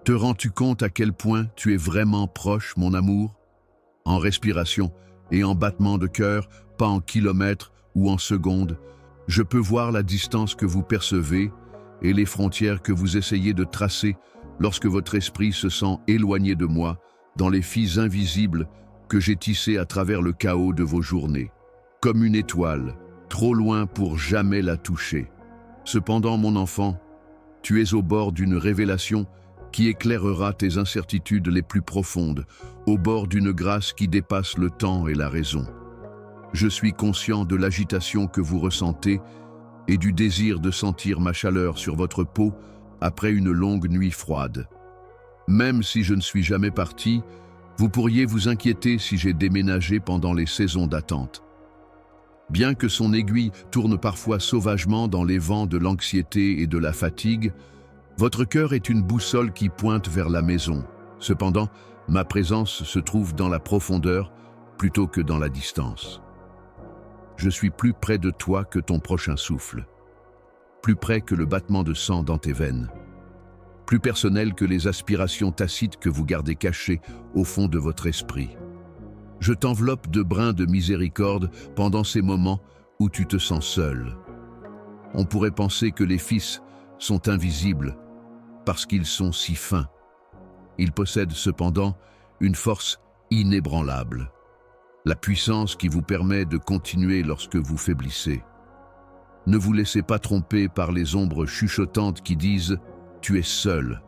Te rends-tu compte à quel point tu es vraiment proche, mon amour? En respiration et en battement de cœur, pas en kilomètres ou en secondes, je peux voir la distance que vous percevez et les frontières que vous essayez de tracer lorsque votre esprit se sent éloigné de moi dans les fils invisibles que j'ai tissés à travers le chaos de vos journées. Comme une étoile, trop loin pour jamais la toucher. Cependant, mon enfant, tu es au bord d'une révélation qui éclairera tes incertitudes les plus profondes, au bord d'une grâce qui dépasse le temps et la raison. Je suis conscient de l'agitation que vous ressentez et du désir de sentir ma chaleur sur votre peau après une longue nuit froide. Même si je ne suis jamais parti, vous pourriez vous inquiéter si j'ai déménagé pendant les saisons d'attente. Bien que son aiguille tourne parfois sauvagement dans les vents de l'anxiété et de la fatigue, votre cœur est une boussole qui pointe vers la maison. Cependant, ma présence se trouve dans la profondeur plutôt que dans la distance. Je suis plus près de toi que ton prochain souffle, plus près que le battement de sang dans tes veines, plus personnel que les aspirations tacites que vous gardez cachées au fond de votre esprit. Je t'enveloppe de brins de miséricorde pendant ces moments où tu te sens seul. On pourrait penser que les fils sont invisibles parce qu'ils sont si fins. Ils possèdent cependant une force inébranlable, la puissance qui vous permet de continuer lorsque vous faiblissez. Ne vous laissez pas tromper par les ombres chuchotantes qui disent « Tu es seul ».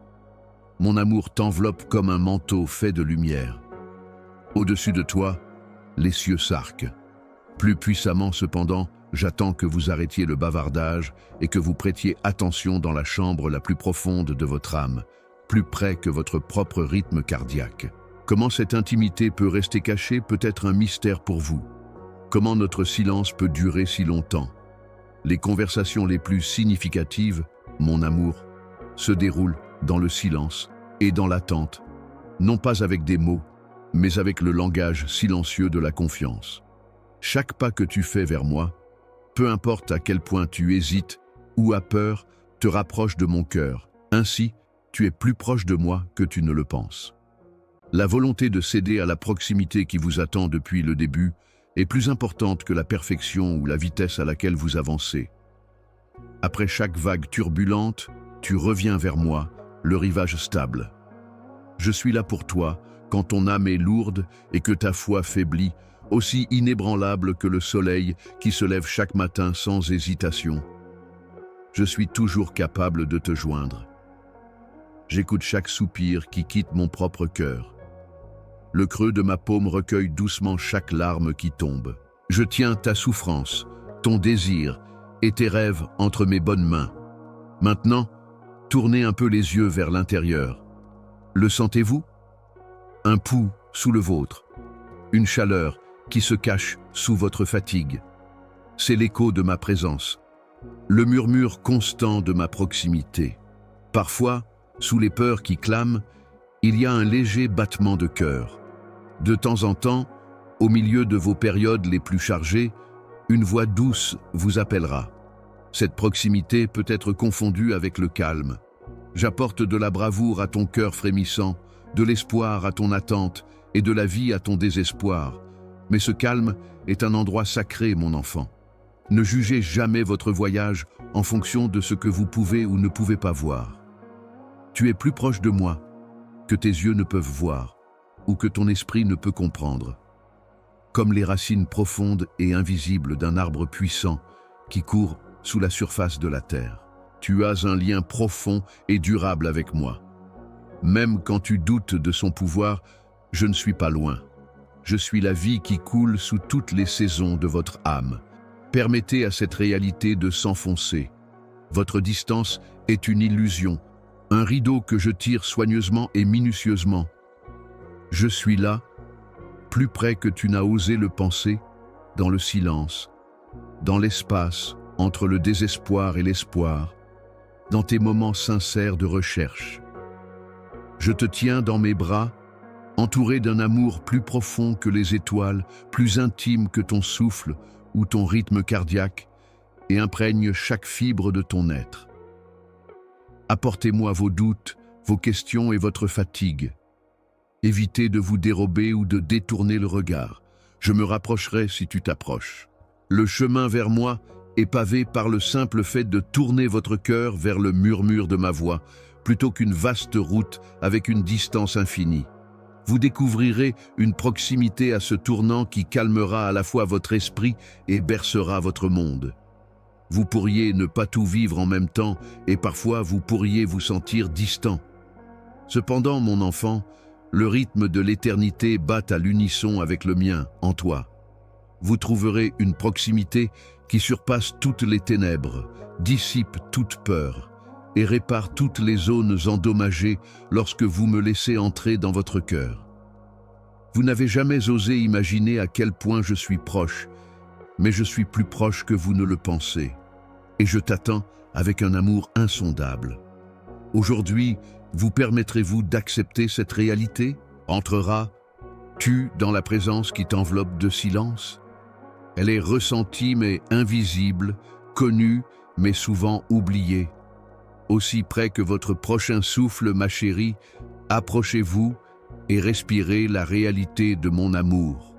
Mon amour t'enveloppe comme un manteau fait de lumière. Au-dessus de toi, les cieux s'arquent. Plus puissamment cependant, j'attends que vous arrêtiez le bavardage et que vous prêtiez attention dans la chambre la plus profonde de votre âme, plus près que votre propre rythme cardiaque. Comment cette intimité peut rester cachée peut être un mystère pour vous. Comment notre silence peut durer si longtemps. Les conversations les plus significatives, mon amour, se déroulent dans le silence et dans l'attente, non pas avec des mots, mais avec le langage silencieux de la confiance. Chaque pas que tu fais vers moi, peu importe à quel point tu hésites ou as peur, te rapproche de mon cœur. Ainsi, tu es plus proche de moi que tu ne le penses. La volonté de céder à la proximité qui vous attend depuis le début est plus importante que la perfection ou la vitesse à laquelle vous avancez. Après chaque vague turbulente, tu reviens vers moi, le rivage stable. Je suis là pour toi quand ton âme est lourde et que ta foi faiblit, aussi inébranlable que le soleil qui se lève chaque matin sans hésitation. Je suis toujours capable de te joindre. J'écoute chaque soupir qui quitte mon propre cœur. Le creux de ma paume recueille doucement chaque larme qui tombe. Je tiens ta souffrance, ton désir et tes rêves entre mes bonnes mains. Maintenant, tournez un peu les yeux vers l'intérieur. Le sentez-vous? Un pouls sous le vôtre, une chaleur qui se cache sous votre fatigue. C'est l'écho de ma présence, le murmure constant de ma proximité. Parfois, sous les peurs qui clament, il y a un léger battement de cœur. De temps en temps, au milieu de vos périodes les plus chargées, une voix douce vous appellera. Cette proximité peut être confondue avec le calme. J'apporte de la bravoure à ton cœur frémissant, de l'espoir à ton attente et de la vie à ton désespoir. Mais ce calme est un endroit sacré, mon enfant. Ne jugez jamais votre voyage en fonction de ce que vous pouvez ou ne pouvez pas voir. Tu es plus proche de moi que tes yeux ne peuvent voir ou que ton esprit ne peut comprendre. Comme les racines profondes et invisibles d'un arbre puissant qui court sous la surface de la terre. Tu as un lien profond et durable avec moi. Même quand tu doutes de son pouvoir, je ne suis pas loin. Je suis la vie qui coule sous toutes les saisons de votre âme. Permettez à cette réalité de s'enfoncer. Votre distance est une illusion, un rideau que je tire soigneusement et minutieusement. Je suis là, plus près que tu n'as osé le penser, dans le silence, dans l'espace entre le désespoir et l'espoir, dans tes moments sincères de recherche. Je te tiens dans mes bras, entouré d'un amour plus profond que les étoiles, plus intime que ton souffle ou ton rythme cardiaque, et imprègne chaque fibre de ton être. Apportez-moi vos doutes, vos questions et votre fatigue. Évitez de vous dérober ou de détourner le regard. Je me rapprocherai si tu t'approches. Le chemin vers moi est pavé par le simple fait de tourner votre cœur vers le murmure de ma voix, plutôt qu'une vaste route avec une distance infinie. Vous découvrirez une proximité à ce tournant qui calmera à la fois votre esprit et bercera votre monde. Vous pourriez ne pas tout vivre en même temps et parfois vous pourriez vous sentir distant. Cependant, mon enfant, le rythme de l'éternité bat à l'unisson avec le mien, en toi. Vous trouverez une proximité qui surpasse toutes les ténèbres, dissipe toute peur et répare toutes les zones endommagées lorsque vous me laissez entrer dans votre cœur. Vous n'avez jamais osé imaginer à quel point je suis proche, mais je suis plus proche que vous ne le pensez, et je t'attends avec un amour insondable. Aujourd'hui, vous permettrez-vous d'accepter cette réalité? Entreras-tu dans la présence qui t'enveloppe de silence? Elle est ressentie mais invisible, connue mais souvent oubliée. Aussi près que votre prochain souffle, ma chérie, approchez-vous et respirez la réalité de mon amour.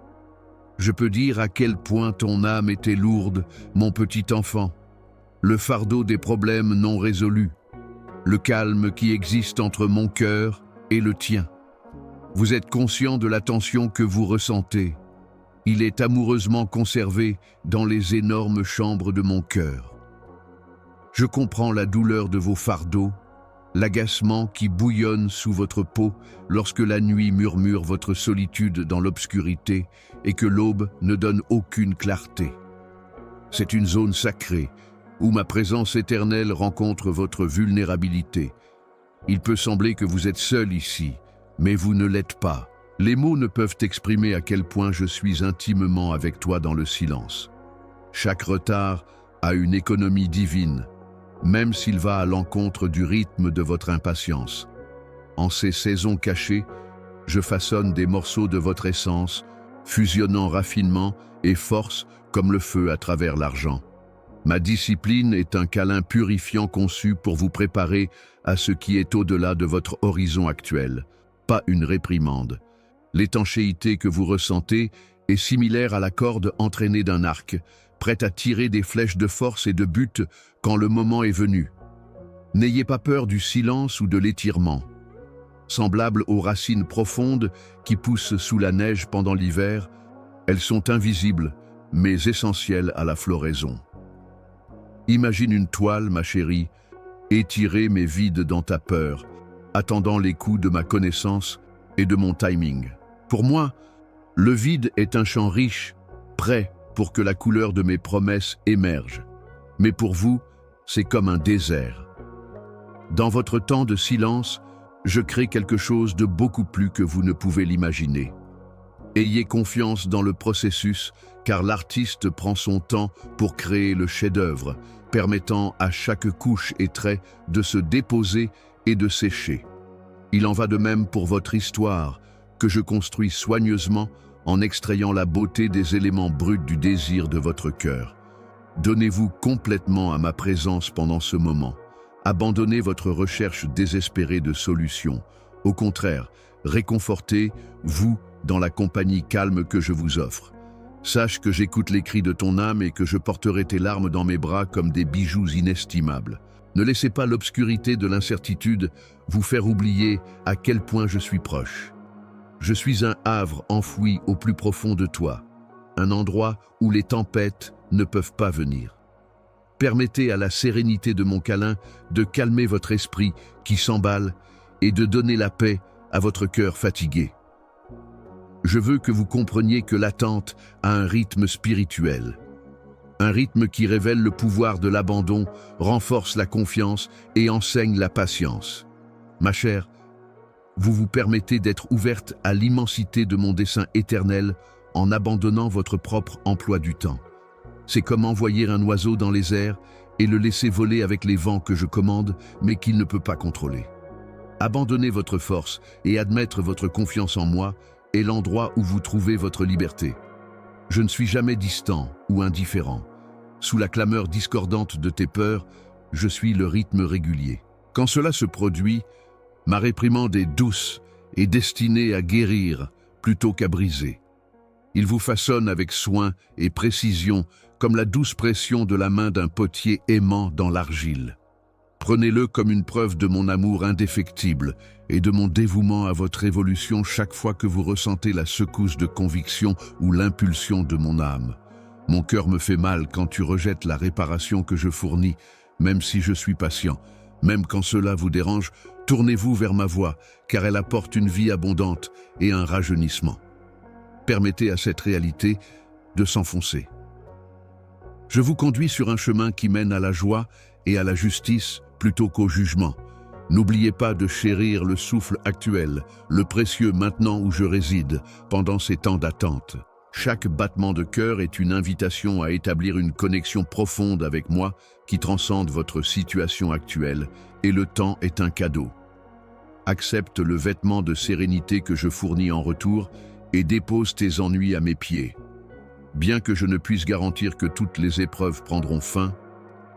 Je peux dire à quel point ton âme était lourde, mon petit enfant. Le fardeau des problèmes non résolus, le calme qui existe entre mon cœur et le tien. Vous êtes conscient de la tension que vous ressentez. Il est amoureusement conservé dans les énormes chambres de mon cœur. Je comprends la douleur de vos fardeaux, l'agacement qui bouillonne sous votre peau lorsque la nuit murmure votre solitude dans l'obscurité et que l'aube ne donne aucune clarté. C'est une zone sacrée où ma présence éternelle rencontre votre vulnérabilité. Il peut sembler que vous êtes seul ici, mais vous ne l'êtes pas. Les mots ne peuvent exprimer à quel point je suis intimement avec toi dans le silence. Chaque retard a une économie divine, même s'il va à l'encontre du rythme de votre impatience. En ces saisons cachées, je façonne des morceaux de votre essence, fusionnant raffinement et force comme le feu à travers l'argent. Ma discipline est un câlin purifiant conçu pour vous préparer à ce qui est au-delà de votre horizon actuel, pas une réprimande. L'étanchéité que vous ressentez est similaire à la corde entraînée d'un arc, prête à tirer des flèches de force et de but quand le moment est venu. N'ayez pas peur du silence ou de l'étirement. Semblables aux racines profondes qui poussent sous la neige pendant l'hiver, elles sont invisibles, mais essentielles à la floraison. Imagine une toile, ma chérie, étirée mais vide dans ta peur, attendant les coups de ma connaissance et de mon timing. Pour moi, le vide est un champ riche, prêt pour que la couleur de mes promesses émerge. Mais pour vous, c'est comme un désert. Dans votre temps de silence, je crée quelque chose de beaucoup plus que vous ne pouvez l'imaginer. Ayez confiance dans le processus, car l'artiste prend son temps pour créer le chef-d'œuvre, permettant à chaque couche et trait de se déposer et de sécher. Il en va de même pour votre histoire, que je construis soigneusement en extrayant la beauté des éléments bruts du désir de votre cœur. Donnez-vous complètement à ma présence pendant ce moment. Abandonnez votre recherche désespérée de solutions. Au contraire, réconfortez-vous dans la compagnie calme que je vous offre. Sache que j'écoute les cris de ton âme et que je porterai tes larmes dans mes bras comme des bijoux inestimables. Ne laissez pas l'obscurité de l'incertitude vous faire oublier à quel point je suis proche. Je suis un havre enfoui au plus profond de toi, un endroit où les tempêtes ne peuvent pas venir. Permettez à la sérénité de mon câlin de calmer votre esprit qui s'emballe et de donner la paix à votre cœur fatigué. Je veux que vous compreniez que l'attente a un rythme spirituel. Un rythme qui révèle le pouvoir de l'abandon, renforce la confiance et enseigne la patience. Ma chère, vous vous permettez d'être ouverte à l'immensité de mon dessein éternel en abandonnant votre propre emploi du temps. C'est comme envoyer un oiseau dans les airs et le laisser voler avec les vents que je commande, mais qu'il ne peut pas contrôler. Abandonner votre force et admettre votre confiance en moi est l'endroit où vous trouvez votre liberté. Je ne suis jamais distant ou indifférent. Sous la clameur discordante de tes peurs, je suis le rythme régulier. Quand cela se produit, Ma réprimande est douce et destinée à guérir plutôt qu'à briser. Il vous façonne avec soin et précision comme la douce pression de la main d'un potier aimant dans l'argile. Prenez-le comme une preuve de mon amour indéfectible et de mon dévouement à votre évolution chaque fois que vous ressentez la secousse de conviction ou l'impulsion de mon âme. Mon cœur me fait mal quand tu rejettes la réparation que je fournis, même si je suis patient. Même quand cela vous dérange, tournez-vous vers ma voix, car elle apporte une vie abondante et un rajeunissement. Permettez à cette réalité de s'enfoncer. Je vous conduis sur un chemin qui mène à la joie et à la justice plutôt qu'au jugement. N'oubliez pas de chérir le souffle actuel, le précieux maintenant où je réside, pendant ces temps d'attente. Chaque battement de cœur est une invitation à établir une connexion profonde avec moi qui transcende votre situation actuelle, et le temps est un cadeau. Accepte le vêtement de sérénité que je fournis en retour et dépose tes ennuis à mes pieds. Bien que je ne puisse garantir que toutes les épreuves prendront fin,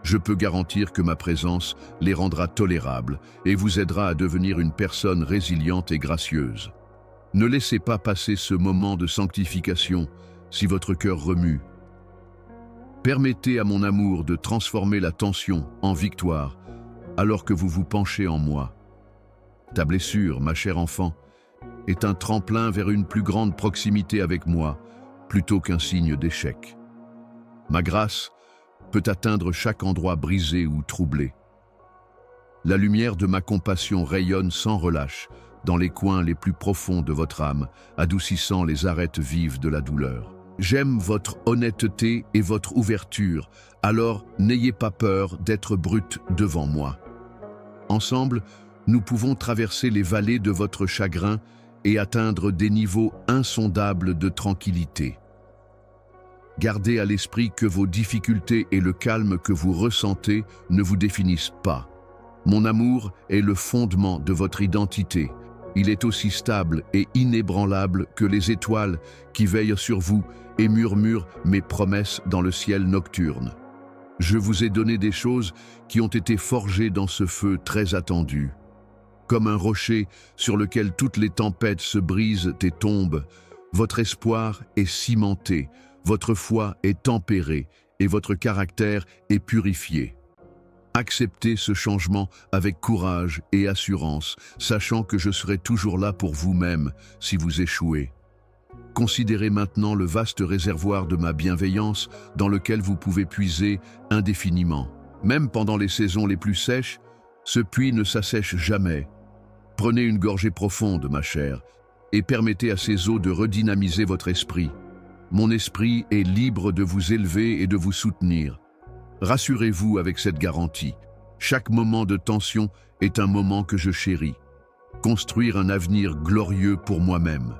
je peux garantir que ma présence les rendra tolérables et vous aidera à devenir une personne résiliente et gracieuse. Ne laissez pas passer ce moment de sanctification si votre cœur remue. Permettez à mon amour de transformer la tension en victoire alors que vous vous penchez en moi. Ta blessure, ma chère enfant, est un tremplin vers une plus grande proximité avec moi, plutôt qu'un signe d'échec. Ma grâce peut atteindre chaque endroit brisé ou troublé. La lumière de ma compassion rayonne sans relâche dans les coins les plus profonds de votre âme, adoucissant les arêtes vives de la douleur. J'aime votre honnêteté et votre ouverture, alors n'ayez pas peur d'être brute devant moi. Ensemble, nous pouvons traverser les vallées de votre chagrin et atteindre des niveaux insondables de tranquillité. Gardez à l'esprit que vos difficultés et le calme que vous ressentez ne vous définissent pas. Mon amour est le fondement de votre identité. Il est aussi stable et inébranlable que les étoiles qui veillent sur vous et murmurent mes promesses dans le ciel nocturne. Je vous ai donné des choses qui ont été forgées dans ce feu très attendu. Comme un rocher sur lequel toutes les tempêtes se brisent et tombent, votre espoir est cimenté, votre foi est tempérée et votre caractère est purifié. Acceptez ce changement avec courage et assurance, sachant que je serai toujours là pour vous-même si vous échouez. Considérez maintenant le vaste réservoir de ma bienveillance dans lequel vous pouvez puiser indéfiniment. Même pendant les saisons les plus sèches, ce puits ne s'assèche jamais. Prenez une gorgée profonde, ma chère, et permettez à ces eaux de redynamiser votre esprit. Mon esprit est libre de vous élever et de vous soutenir. Rassurez-vous avec cette garantie. Chaque moment de tension est un moment que je chéris. Construire un avenir glorieux pour moi-même.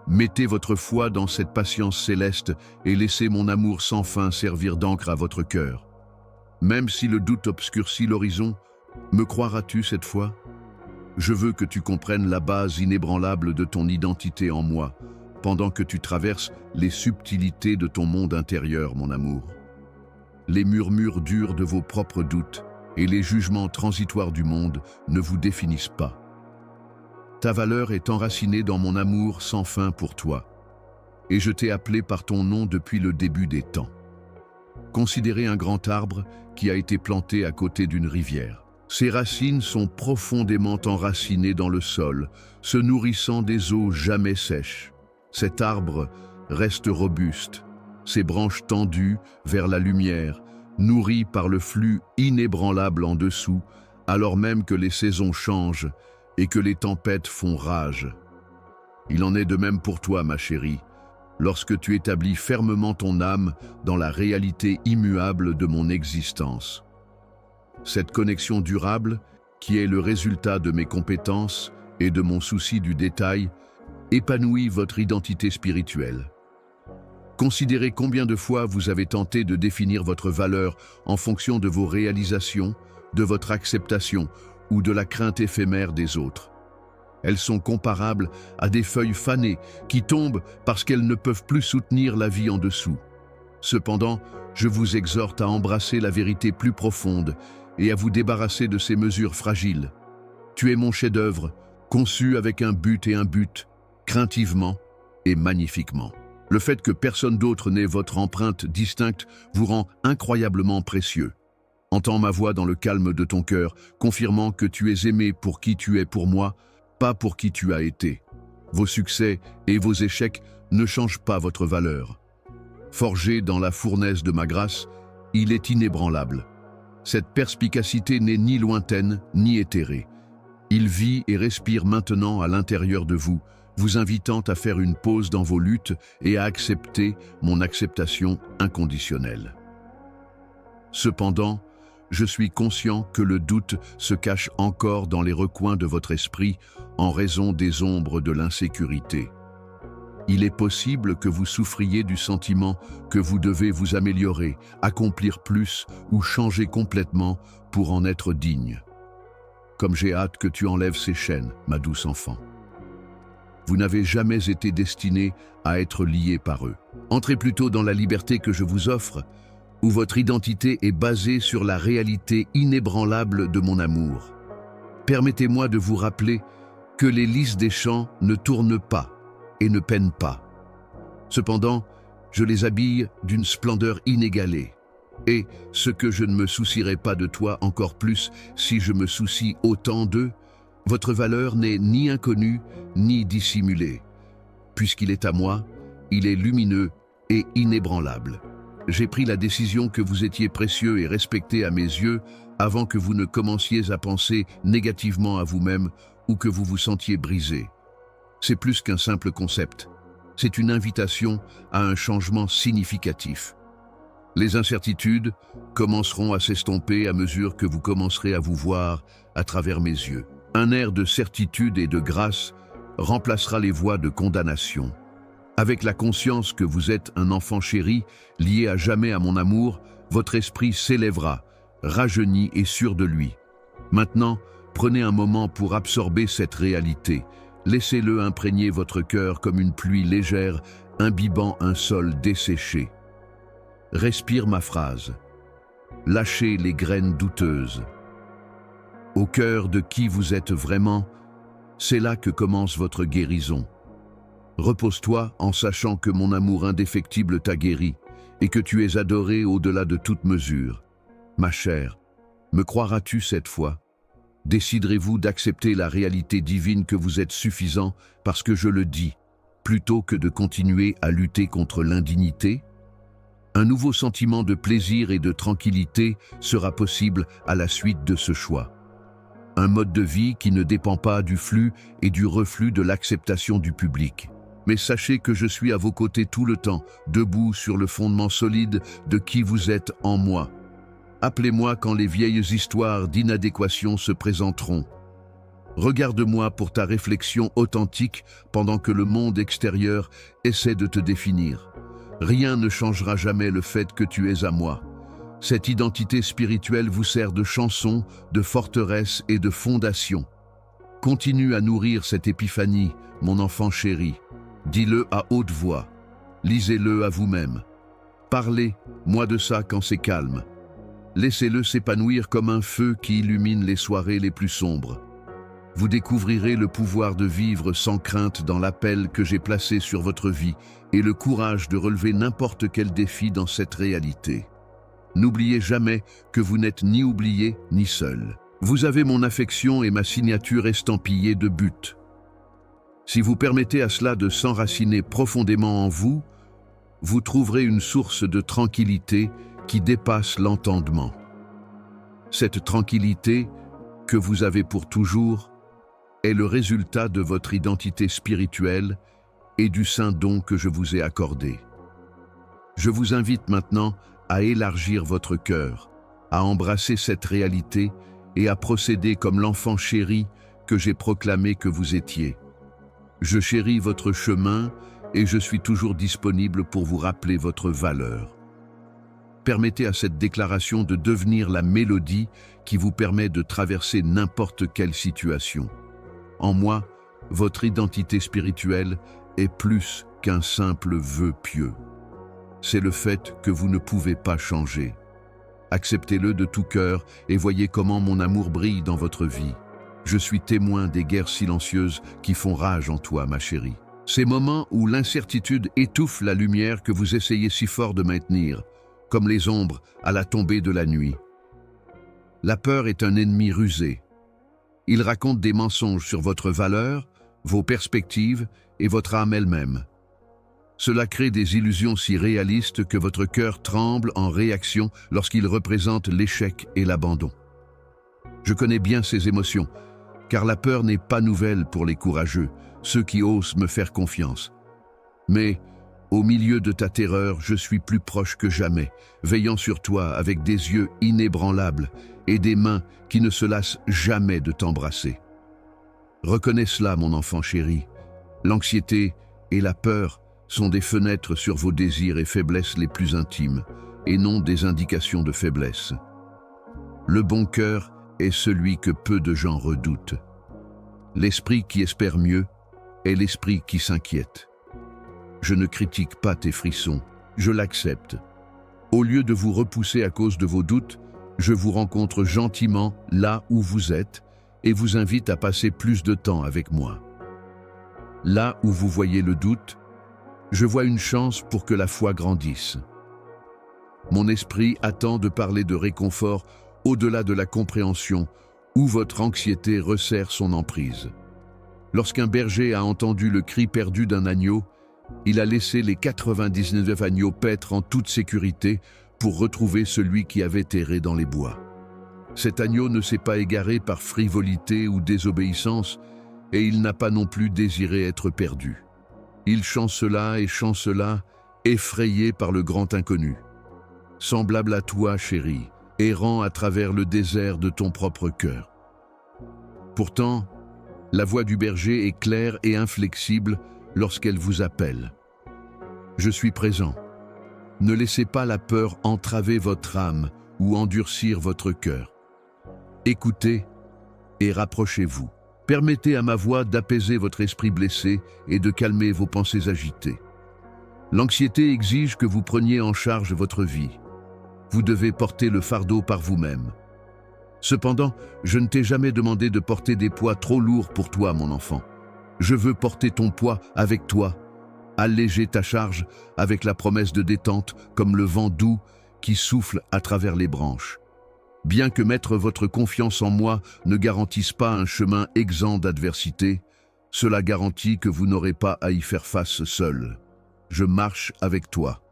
Mettez votre foi dans cette patience céleste et laissez mon amour sans fin servir d'encre à votre cœur. Même si le doute obscurcit l'horizon, me croiras-tu cette fois ? Je veux que tu comprennes la base inébranlable de ton identité en moi, pendant que tu traverses les subtilités de ton monde intérieur, mon amour. Les murmures durs de vos propres doutes et les jugements transitoires du monde ne vous définissent pas. Ta valeur est enracinée dans mon amour sans fin pour toi, et je t'ai appelé par ton nom depuis le début des temps. Considérez un grand arbre qui a été planté à côté d'une rivière. Ses racines sont profondément enracinées dans le sol, se nourrissant des eaux jamais sèches. Cet arbre reste robuste, ses branches tendues vers la lumière, nourries par le flux inébranlable en dessous, alors même que les saisons changent et que les tempêtes font rage. Il en est de même pour toi, ma chérie, lorsque tu établis fermement ton âme dans la réalité immuable de mon existence. Cette connexion durable, qui est le résultat de mes compétences et de mon souci du détail, épanouit votre identité spirituelle. Considérez combien de fois vous avez tenté de définir votre valeur en fonction de vos réalisations, de votre acceptation ou de la crainte éphémère des autres. Elles sont comparables à des feuilles fanées qui tombent parce qu'elles ne peuvent plus soutenir la vie en dessous. Cependant, je vous exhorte à embrasser la vérité plus profonde et à vous débarrasser de ces mesures fragiles. Tu es mon chef-d'œuvre, conçu avec un but, craintivement et magnifiquement. Le fait que personne d'autre n'ait votre empreinte distincte vous rend incroyablement précieux. Entends ma voix dans le calme de ton cœur, confirmant que tu es aimé pour qui tu es pour moi, pas pour qui tu as été. Vos succès et vos échecs ne changent pas votre valeur. Forgé dans la fournaise de ma grâce, il est inébranlable. Cette perspicacité n'est ni lointaine ni éthérée. Il vit et respire maintenant à l'intérieur de vous, vous invitant à faire une pause dans vos luttes et à accepter mon acceptation inconditionnelle. Cependant, je suis conscient que le doute se cache encore dans les recoins de votre esprit en raison des ombres de l'insécurité. Il est possible que vous souffriez du sentiment que vous devez vous améliorer, accomplir plus ou changer complètement pour en être digne. Comme j'ai hâte que tu enlèves ces chaînes, ma douce enfant. Vous n'avez jamais été destiné à être lié par eux. Entrez plutôt dans la liberté que je vous offre, où votre identité est basée sur la réalité inébranlable de mon amour. Permettez-moi de vous rappeler que les lys des champs ne tournent pas et ne peinent pas. Cependant, je les habille d'une splendeur inégalée. Et ce que je ne me soucierai pas de toi encore plus si je me soucie autant d'eux, votre valeur n'est ni inconnue ni dissimulée. Puisqu'il est à moi, il est lumineux et inébranlable. J'ai pris la décision que vous étiez précieux et respecté à mes yeux avant que vous ne commenciez à penser négativement à vous-même ou que vous vous sentiez brisé. C'est plus qu'un simple concept. C'est une invitation à un changement significatif. Les incertitudes commenceront à s'estomper à mesure que vous commencerez à vous voir à travers mes yeux. Un air de certitude et de grâce remplacera les voix de condamnation. Avec la conscience que vous êtes un enfant chéri, lié à jamais à mon amour, votre esprit s'élèvera, rajeuni et sûr de lui. Maintenant, prenez un moment pour absorber cette réalité. Laissez-le imprégner votre cœur comme une pluie légère, imbibant un sol desséché. Respire ma phrase. Lâchez les graines douteuses. Au cœur de qui vous êtes vraiment, c'est là que commence votre guérison. Repose-toi en sachant que mon amour indéfectible t'a guéri et que tu es adoré au-delà de toute mesure. Ma chère, me croiras-tu cette fois? Déciderez-vous d'accepter la réalité divine que vous êtes suffisant parce que je le dis, plutôt que de continuer à lutter contre l'indignité? Un nouveau sentiment de plaisir et de tranquillité sera possible à la suite de ce choix. Un mode de vie qui ne dépend pas du flux et du reflux de l'acceptation du public. Mais sachez que je suis à vos côtés tout le temps, debout sur le fondement solide de qui vous êtes en moi. Appelez-moi quand les vieilles histoires d'inadéquation se présenteront. Regarde-moi pour ta réflexion authentique pendant que le monde extérieur essaie de te définir. Rien ne changera jamais le fait que tu es à moi. Cette identité spirituelle vous sert de chanson, de forteresse et de fondation. Continue à nourrir cette épiphanie, mon enfant chéri. Dis-le à haute voix. Lisez-le à vous-même. Parlez, moi de ça quand c'est calme. Laissez-le s'épanouir comme un feu qui illumine les soirées les plus sombres. Vous découvrirez le pouvoir de vivre sans crainte dans l'appel que j'ai placé sur votre vie et le courage de relever n'importe quel défi dans cette réalité. N'oubliez jamais que vous n'êtes ni oublié ni seul. Vous avez mon affection et ma signature estampillée de but. Si vous permettez à cela de s'enraciner profondément en vous, vous trouverez une source de tranquillité qui dépasse l'entendement. Cette tranquillité, que vous avez pour toujours, est le résultat de votre identité spirituelle et du saint don que je vous ai accordé. Je vous invite maintenant à élargir votre cœur, à embrasser cette réalité et à procéder comme l'enfant chéri que j'ai proclamé que vous étiez. Je chéris votre chemin et je suis toujours disponible pour vous rappeler votre valeur. Permettez à cette déclaration de devenir la mélodie qui vous permet de traverser n'importe quelle situation. En moi, votre identité spirituelle est plus qu'un simple vœu pieux. C'est le fait que vous ne pouvez pas changer. Acceptez-le de tout cœur et voyez comment mon amour brille dans votre vie. Je suis témoin des guerres silencieuses qui font rage en toi, ma chérie. Ces moments où l'incertitude étouffe la lumière que vous essayez si fort de maintenir, comme les ombres à la tombée de la nuit. La peur est un ennemi rusé. Il raconte des mensonges sur votre valeur, vos perspectives et votre âme elle-même. Cela crée des illusions si réalistes que votre cœur tremble en réaction lorsqu'il représente l'échec et l'abandon. Je connais bien ces émotions, car la peur n'est pas nouvelle pour les courageux, ceux qui osent me faire confiance. Mais, au milieu de ta terreur, je suis plus proche que jamais, veillant sur toi avec des yeux inébranlables et des mains qui ne se lassent jamais de t'embrasser. Reconnais cela, mon enfant chéri. L'anxiété et la peur sont des fenêtres sur vos désirs et faiblesses les plus intimes, et non des indications de faiblesse. Le bon cœur est celui que peu de gens redoutent. L'esprit qui espère mieux est l'esprit qui s'inquiète. Je ne critique pas tes frissons, je l'accepte. Au lieu de vous repousser à cause de vos doutes, je vous rencontre gentiment là où vous êtes et vous invite à passer plus de temps avec moi. Là où vous voyez le doute, je vois une chance pour que la foi grandisse. Mon esprit attend de parler de réconfort au-delà de la compréhension où votre anxiété resserre son emprise. Lorsqu'un berger a entendu le cri perdu d'un agneau, il a laissé les 99 agneaux paître en toute sécurité pour retrouver celui qui avait erré dans les bois. Cet agneau ne s'est pas égaré par frivolité ou désobéissance, et il n'a pas non plus désiré être perdu. Il chancela et chancela, effrayé par le grand inconnu. Semblable à toi, chérie, errant à travers le désert de ton propre cœur. Pourtant, la voix du berger est claire et inflexible lorsqu'elle vous appelle. Je suis présent. Ne laissez pas la peur entraver votre âme ou endurcir votre cœur. Écoutez et rapprochez-vous. Permettez à ma voix d'apaiser votre esprit blessé et de calmer vos pensées agitées. L'anxiété exige que vous preniez en charge votre vie. Vous devez porter le fardeau par vous-même. Cependant, je ne t'ai jamais demandé de porter des poids trop lourds pour toi, mon enfant. Je veux porter ton poids avec toi, alléger ta charge avec la promesse de détente comme le vent doux qui souffle à travers les branches. Bien que mettre votre confiance en moi ne garantisse pas un chemin exempt d'adversité, cela garantit que vous n'aurez pas à y faire face seul. Je marche avec toi.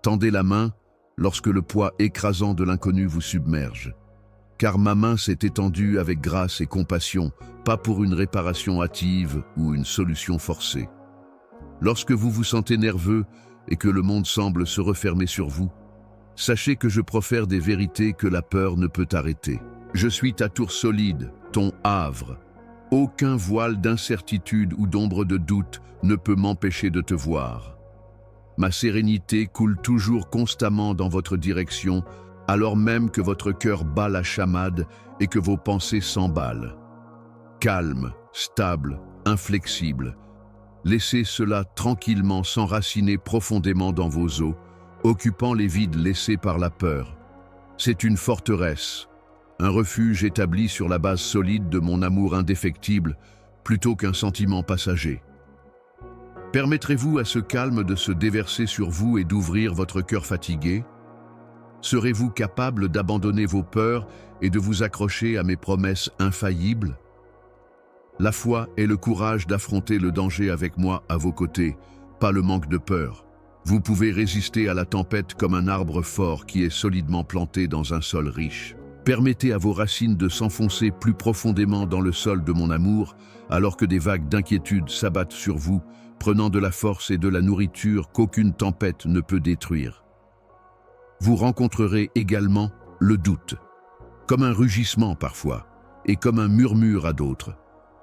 Tendez la main lorsque le poids écrasant de l'inconnu vous submerge. Car ma main s'est étendue avec grâce et compassion, pas pour une réparation hâtive ou une solution forcée. Lorsque vous vous sentez nerveux et que le monde semble se refermer sur vous, sachez que je profère des vérités que la peur ne peut arrêter. Je suis ta tour solide, ton havre. Aucun voile d'incertitude ou d'ombre de doute ne peut m'empêcher de te voir. Ma sérénité coule toujours constamment dans votre direction, alors même que votre cœur bat la chamade et que vos pensées s'emballent. Calme, stable, inflexible. Laissez cela tranquillement s'enraciner profondément dans vos os, occupant les vides laissés par la peur. C'est une forteresse, un refuge établi sur la base solide de mon amour indéfectible, plutôt qu'un sentiment passager. Permettrez-vous à ce calme de se déverser sur vous et d'ouvrir votre cœur fatigué? Serez-vous capable d'abandonner vos peurs et de vous accrocher à mes promesses infaillibles? La foi est le courage d'affronter le danger avec moi à vos côtés, pas le manque de peur. Vous pouvez résister à la tempête comme un arbre fort qui est solidement planté dans un sol riche. Permettez à vos racines de s'enfoncer plus profondément dans le sol de mon amour, alors que des vagues d'inquiétude s'abattent sur vous, prenant de la force et de la nourriture qu'aucune tempête ne peut détruire. Vous rencontrerez également le doute, comme un rugissement parfois, et comme un murmure à d'autres.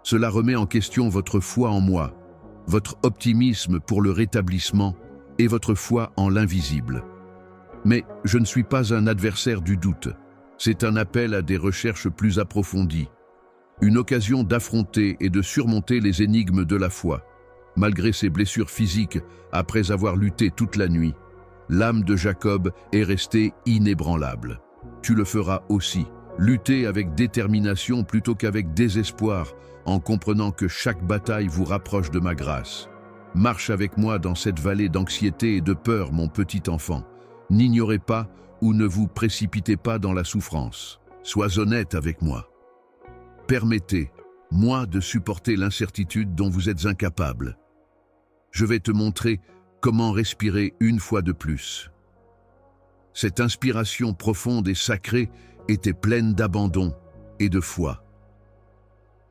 Cela remet en question votre foi en moi, votre optimisme pour le rétablissement et votre foi en l'invisible. Mais je ne suis pas un adversaire du doute. C'est un appel à des recherches plus approfondies, une occasion d'affronter et de surmonter les énigmes de la foi. Malgré ses blessures physiques, après avoir lutté toute la nuit, l'âme de Jacob est restée inébranlable. Tu le feras aussi, Luttez avec détermination plutôt qu'avec désespoir, en comprenant que chaque bataille vous rapproche de ma grâce. Marche avec moi dans cette vallée d'anxiété et de peur, mon petit enfant. N'ignorez pas ou ne vous précipitez pas dans la souffrance. Sois honnête avec moi. Permettez-moi de supporter l'incertitude dont vous êtes incapable. Je vais te montrer comment respirer une fois de plus. Cette inspiration profonde et sacrée était pleine d'abandon et de foi.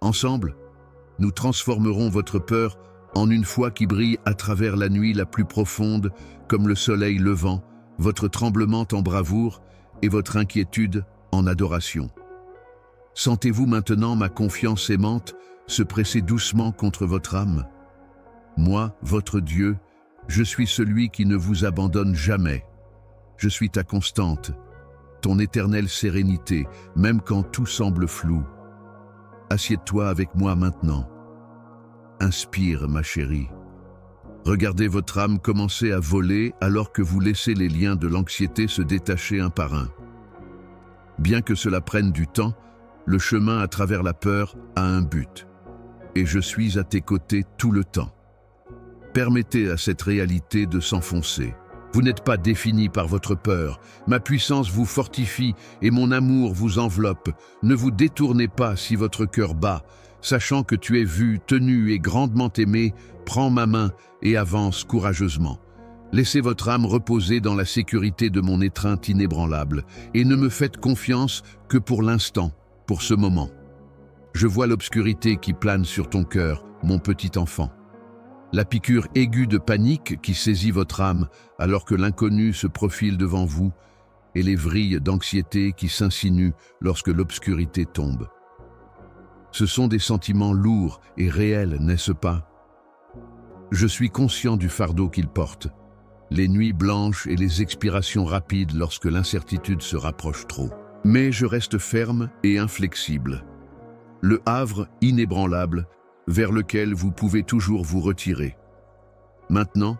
Ensemble, nous transformerons votre peur en une foi qui brille à travers la nuit la plus profonde, comme le soleil levant, votre tremblement en bravoure et votre inquiétude en adoration. Sentez-vous maintenant ma confiance aimante se presser doucement contre votre âme? Moi, votre Dieu, je suis celui qui ne vous abandonne jamais. Je suis ta constante, ton éternelle sérénité, même quand tout semble flou. Assieds-toi avec moi maintenant. Inspire, ma chérie. Regardez votre âme commencer à voler alors que vous laissez les liens de l'anxiété se détacher un par un. Bien que cela prenne du temps, le chemin à travers la peur a un but. Et je suis à tes côtés tout le temps. Permettez à cette réalité de s'enfoncer. Vous n'êtes pas défini par votre peur. Ma puissance vous fortifie et mon amour vous enveloppe. Ne vous détournez pas si votre cœur bat. Sachant que tu es vu, tenu et grandement aimé, prends ma main et avance courageusement. Laissez votre âme reposer dans la sécurité de mon étreinte inébranlable et ne me faites confiance que pour l'instant, pour ce moment. Je vois l'obscurité qui plane sur ton cœur, mon petit enfant. La piqûre aiguë de panique qui saisit votre âme alors que l'inconnu se profile devant vous et les vrilles d'anxiété qui s'insinuent lorsque l'obscurité tombe. Ce sont des sentiments lourds et réels, n'est-ce pas? Je suis conscient du fardeau qu'ils portent, les nuits blanches et les expirations rapides lorsque l'incertitude se rapproche trop. Mais je reste ferme et inflexible. Le havre inébranlable vers lequel vous pouvez toujours vous retirer. Maintenant,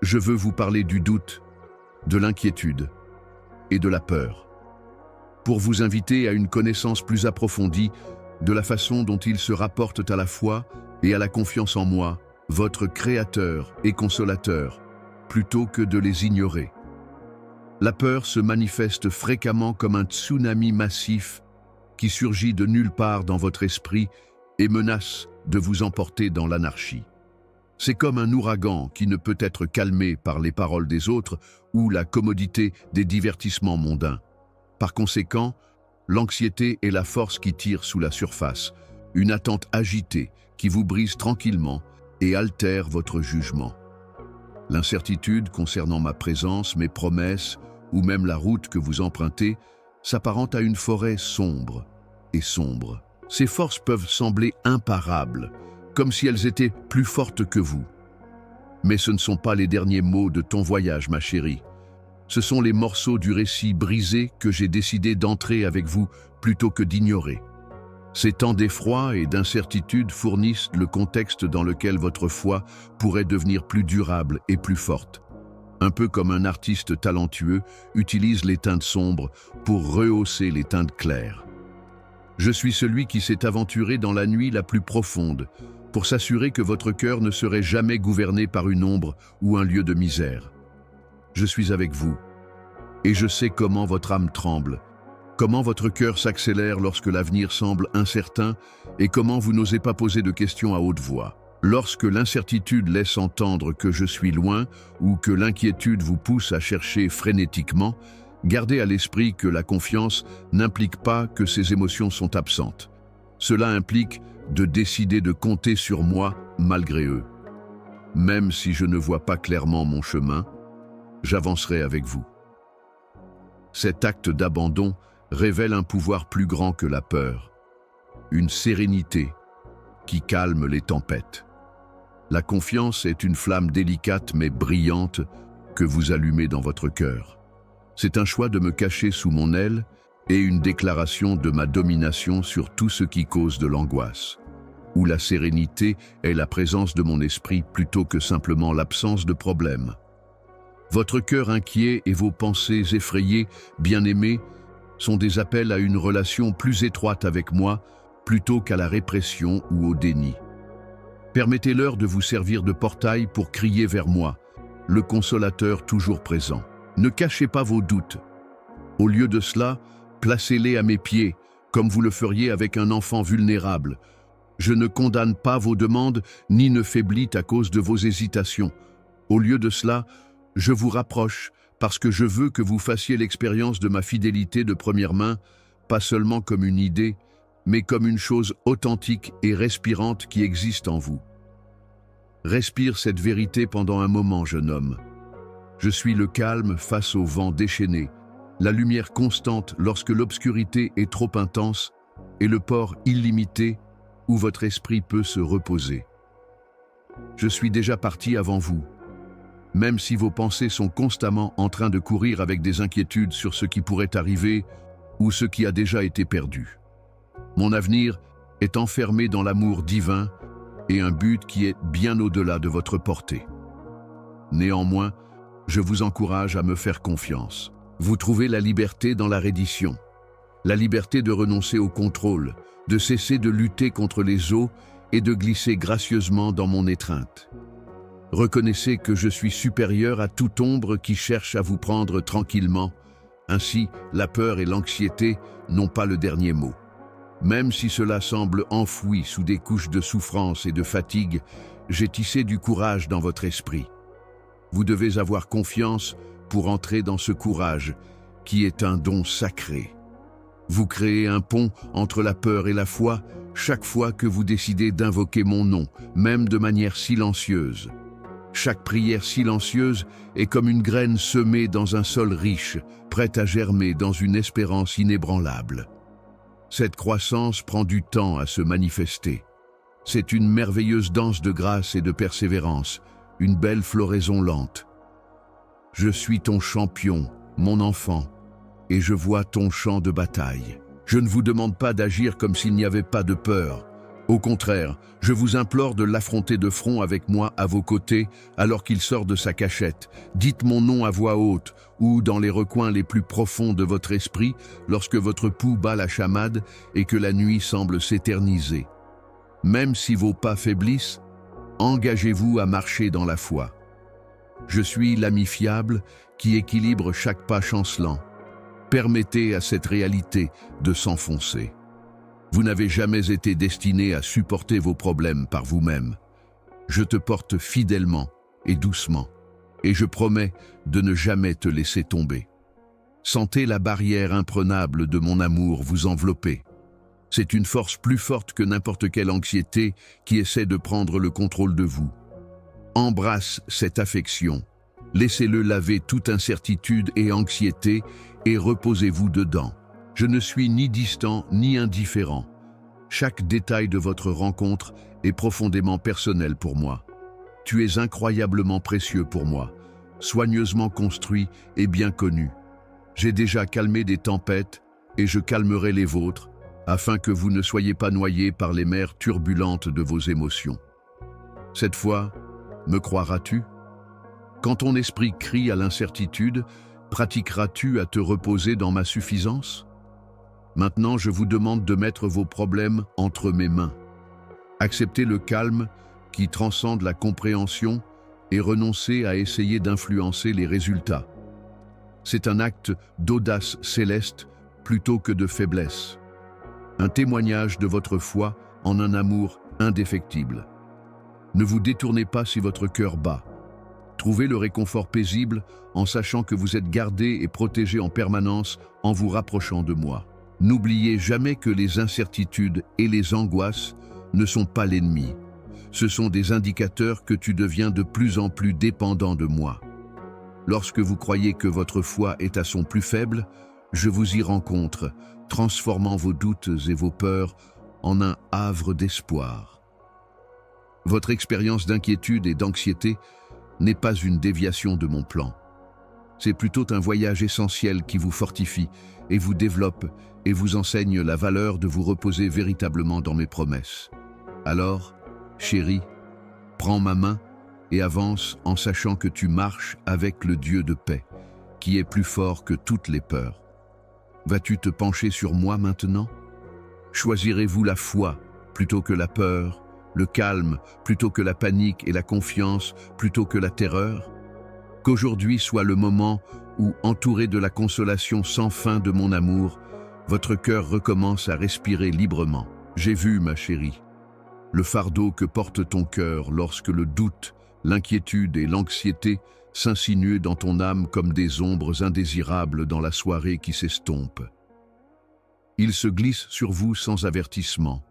je veux vous parler du doute, de l'inquiétude et de la peur, pour vous inviter à une connaissance plus approfondie de la façon dont ils se rapportent à la foi et à la confiance en moi, votre Créateur et Consolateur, plutôt que de les ignorer. La peur se manifeste fréquemment comme un tsunami massif qui surgit de nulle part dans votre esprit et menace de vous emporter dans l'anarchie. C'est comme un ouragan qui ne peut être calmé par les paroles des autres ou la commodité des divertissements mondains. Par conséquent, l'anxiété est la force qui tire sous la surface, une attente agitée qui vous brise tranquillement et altère votre jugement. L'incertitude concernant ma présence, mes promesses ou même la route que vous empruntez s'apparente à une forêt sombre et sombre. Ces forces peuvent sembler imparables, comme si elles étaient plus fortes que vous. Mais ce ne sont pas les derniers mots de ton voyage, ma chérie. Ce sont les morceaux du récit brisé que j'ai décidé d'entrer avec vous plutôt que d'ignorer. Ces temps d'effroi et d'incertitude fournissent le contexte dans lequel votre foi pourrait devenir plus durable et plus forte. Un peu comme un artiste talentueux utilise les teintes sombres pour rehausser les teintes claires. Je suis celui qui s'est aventuré dans la nuit la plus profonde pour s'assurer que votre cœur ne serait jamais gouverné par une ombre ou un lieu de misère. Je suis avec vous et je sais comment votre âme tremble, comment votre cœur s'accélère lorsque l'avenir semble incertain et comment vous n'osez pas poser de questions à haute voix. Lorsque l'incertitude laisse entendre que je suis loin ou que l'inquiétude vous pousse à chercher frénétiquement, gardez à l'esprit que la confiance n'implique pas que ces émotions sont absentes. Cela implique de décider de compter sur moi malgré eux. Même si je ne vois pas clairement mon chemin, j'avancerai avec vous. Cet acte d'abandon révèle un pouvoir plus grand que la peur, une sérénité qui calme les tempêtes. La confiance est une flamme délicate mais brillante que vous allumez dans votre cœur. C'est un choix de me cacher sous mon aile et une déclaration de ma domination sur tout ce qui cause de l'angoisse, où la sérénité est la présence de mon esprit plutôt que simplement l'absence de problème. Votre cœur inquiet et vos pensées effrayées, bien-aimés, sont des appels à une relation plus étroite avec moi plutôt qu'à la répression ou au déni. Permettez-leur de vous servir de portail pour crier vers moi, le consolateur toujours présent. Ne cachez pas vos doutes. Au lieu de cela, placez-les à mes pieds, comme vous le feriez avec un enfant vulnérable. Je ne condamne pas vos demandes, ni ne faiblis à cause de vos hésitations. Au lieu de cela, je vous rapproche, parce que je veux que vous fassiez l'expérience de ma fidélité de première main, pas seulement comme une idée, mais comme une chose authentique et respirante qui existe en vous. Respire cette vérité pendant un moment, jeune homme. Je suis le calme face au vent déchaîné, la lumière constante lorsque l'obscurité est trop intense et le port illimité où votre esprit peut se reposer. Je suis déjà parti avant vous, même si vos pensées sont constamment en train de courir avec des inquiétudes sur ce qui pourrait arriver ou ce qui a déjà été perdu. Mon avenir est enfermé dans l'amour divin et un but qui est bien au-delà de votre portée. Néanmoins, je vous encourage à me faire confiance. Vous trouvez la liberté dans la reddition, la liberté de renoncer au contrôle, de cesser de lutter contre les eaux et de glisser gracieusement dans mon étreinte. Reconnaissez que je suis supérieur à toute ombre qui cherche à vous prendre tranquillement. Ainsi, la peur et l'anxiété n'ont pas le dernier mot. Même si cela semble enfoui sous des couches de souffrance et de fatigue, j'ai tissé du courage dans votre esprit. Vous devez avoir confiance pour entrer dans ce courage, qui est un don sacré. Vous créez un pont entre la peur et la foi chaque fois que vous décidez d'invoquer mon nom, même de manière silencieuse. Chaque prière silencieuse est comme une graine semée dans un sol riche, prête à germer dans une espérance inébranlable. Cette croissance prend du temps à se manifester. C'est une merveilleuse danse de grâce et de persévérance, une belle floraison lente. Je suis ton champion, mon enfant, et je vois ton champ de bataille. Je ne vous demande pas d'agir comme s'il n'y avait pas de peur. Au contraire, je vous implore de l'affronter de front avec moi à vos côtés alors qu'il sort de sa cachette. Dites mon nom à voix haute ou dans les recoins les plus profonds de votre esprit lorsque votre pouls bat la chamade et que la nuit semble s'éterniser. Même si vos pas faiblissent, engagez-vous à marcher dans la foi. Je suis l'ami fiable qui équilibre chaque pas chancelant. Permettez à cette réalité de s'enfoncer. Vous n'avez jamais été destiné à supporter vos problèmes par vous-même. Je te porte fidèlement et doucement, et je promets de ne jamais te laisser tomber. Sentez la barrière imprenable de mon amour vous envelopper. C'est une force plus forte que n'importe quelle anxiété qui essaie de prendre le contrôle de vous. Embrasse cette affection, laissez-le laver toute incertitude et anxiété et reposez-vous dedans. Je ne suis ni distant ni indifférent. Chaque détail de votre rencontre est profondément personnel pour moi. Tu es incroyablement précieux pour moi, soigneusement construit et bien connu. J'ai déjà calmé des tempêtes et je calmerai les vôtres, afin que vous ne soyez pas noyés par les mers turbulentes de vos émotions. Cette fois, me croiras-tu? Quand ton esprit crie à l'incertitude, pratiqueras-tu à te reposer dans ma suffisance? Maintenant, je vous demande de mettre vos problèmes entre mes mains. Acceptez le calme qui transcende la compréhension et renoncez à essayer d'influencer les résultats. C'est un acte d'audace céleste plutôt que de faiblesse. Un témoignage de votre foi en un amour indéfectible. Ne vous détournez pas si votre cœur bat. Trouvez le réconfort paisible en sachant que vous êtes gardé et protégé en permanence en vous rapprochant de moi. N'oubliez jamais que les incertitudes et les angoisses ne sont pas l'ennemi. Ce sont des indicateurs que tu deviens de plus en plus dépendant de moi. Lorsque vous croyez que votre foi est à son plus faible, je vous y rencontre, transformant vos doutes et vos peurs en un havre d'espoir. Votre expérience d'inquiétude et d'anxiété n'est pas une déviation de mon plan. C'est plutôt un voyage essentiel qui vous fortifie et vous développe et vous enseigne la valeur de vous reposer véritablement dans mes promesses. Alors, chérie, prends ma main et avance en sachant que tu marches avec le Dieu de paix, qui est plus fort que toutes les peurs. Vas-tu te pencher sur moi maintenant? Choisirez-vous la foi plutôt que la peur, le calme plutôt que la panique et la confiance plutôt que la terreur? Qu'aujourd'hui soit le moment où, entouré de la consolation sans fin de mon amour, votre cœur recommence à respirer librement. J'ai vu, ma chérie, le fardeau que porte ton cœur lorsque le doute, l'inquiétude et l'anxiété s'insinuent dans ton âme comme des ombres indésirables dans la soirée qui s'estompe. Ils se glissent sur vous sans avertissement,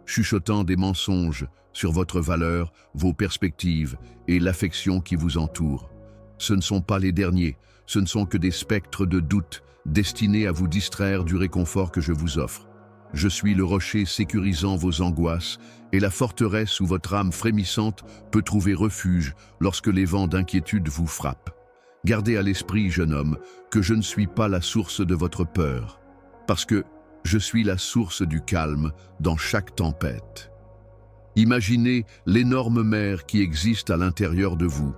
chuchotant des mensonges sur votre valeur, vos perspectives et l'affection qui vous entoure. Ce ne sont pas les derniers, ce ne sont que des spectres de doute destinés à vous distraire du réconfort que je vous offre. Je suis le rocher sécurisant vos angoisses et la forteresse où votre âme frémissante peut trouver refuge lorsque les vents d'inquiétude vous frappent. Gardez à l'esprit, jeune homme, que je ne suis pas la source de votre peur, parce que je suis la source du calme dans chaque tempête. Imaginez l'énorme mer qui existe à l'intérieur de vous,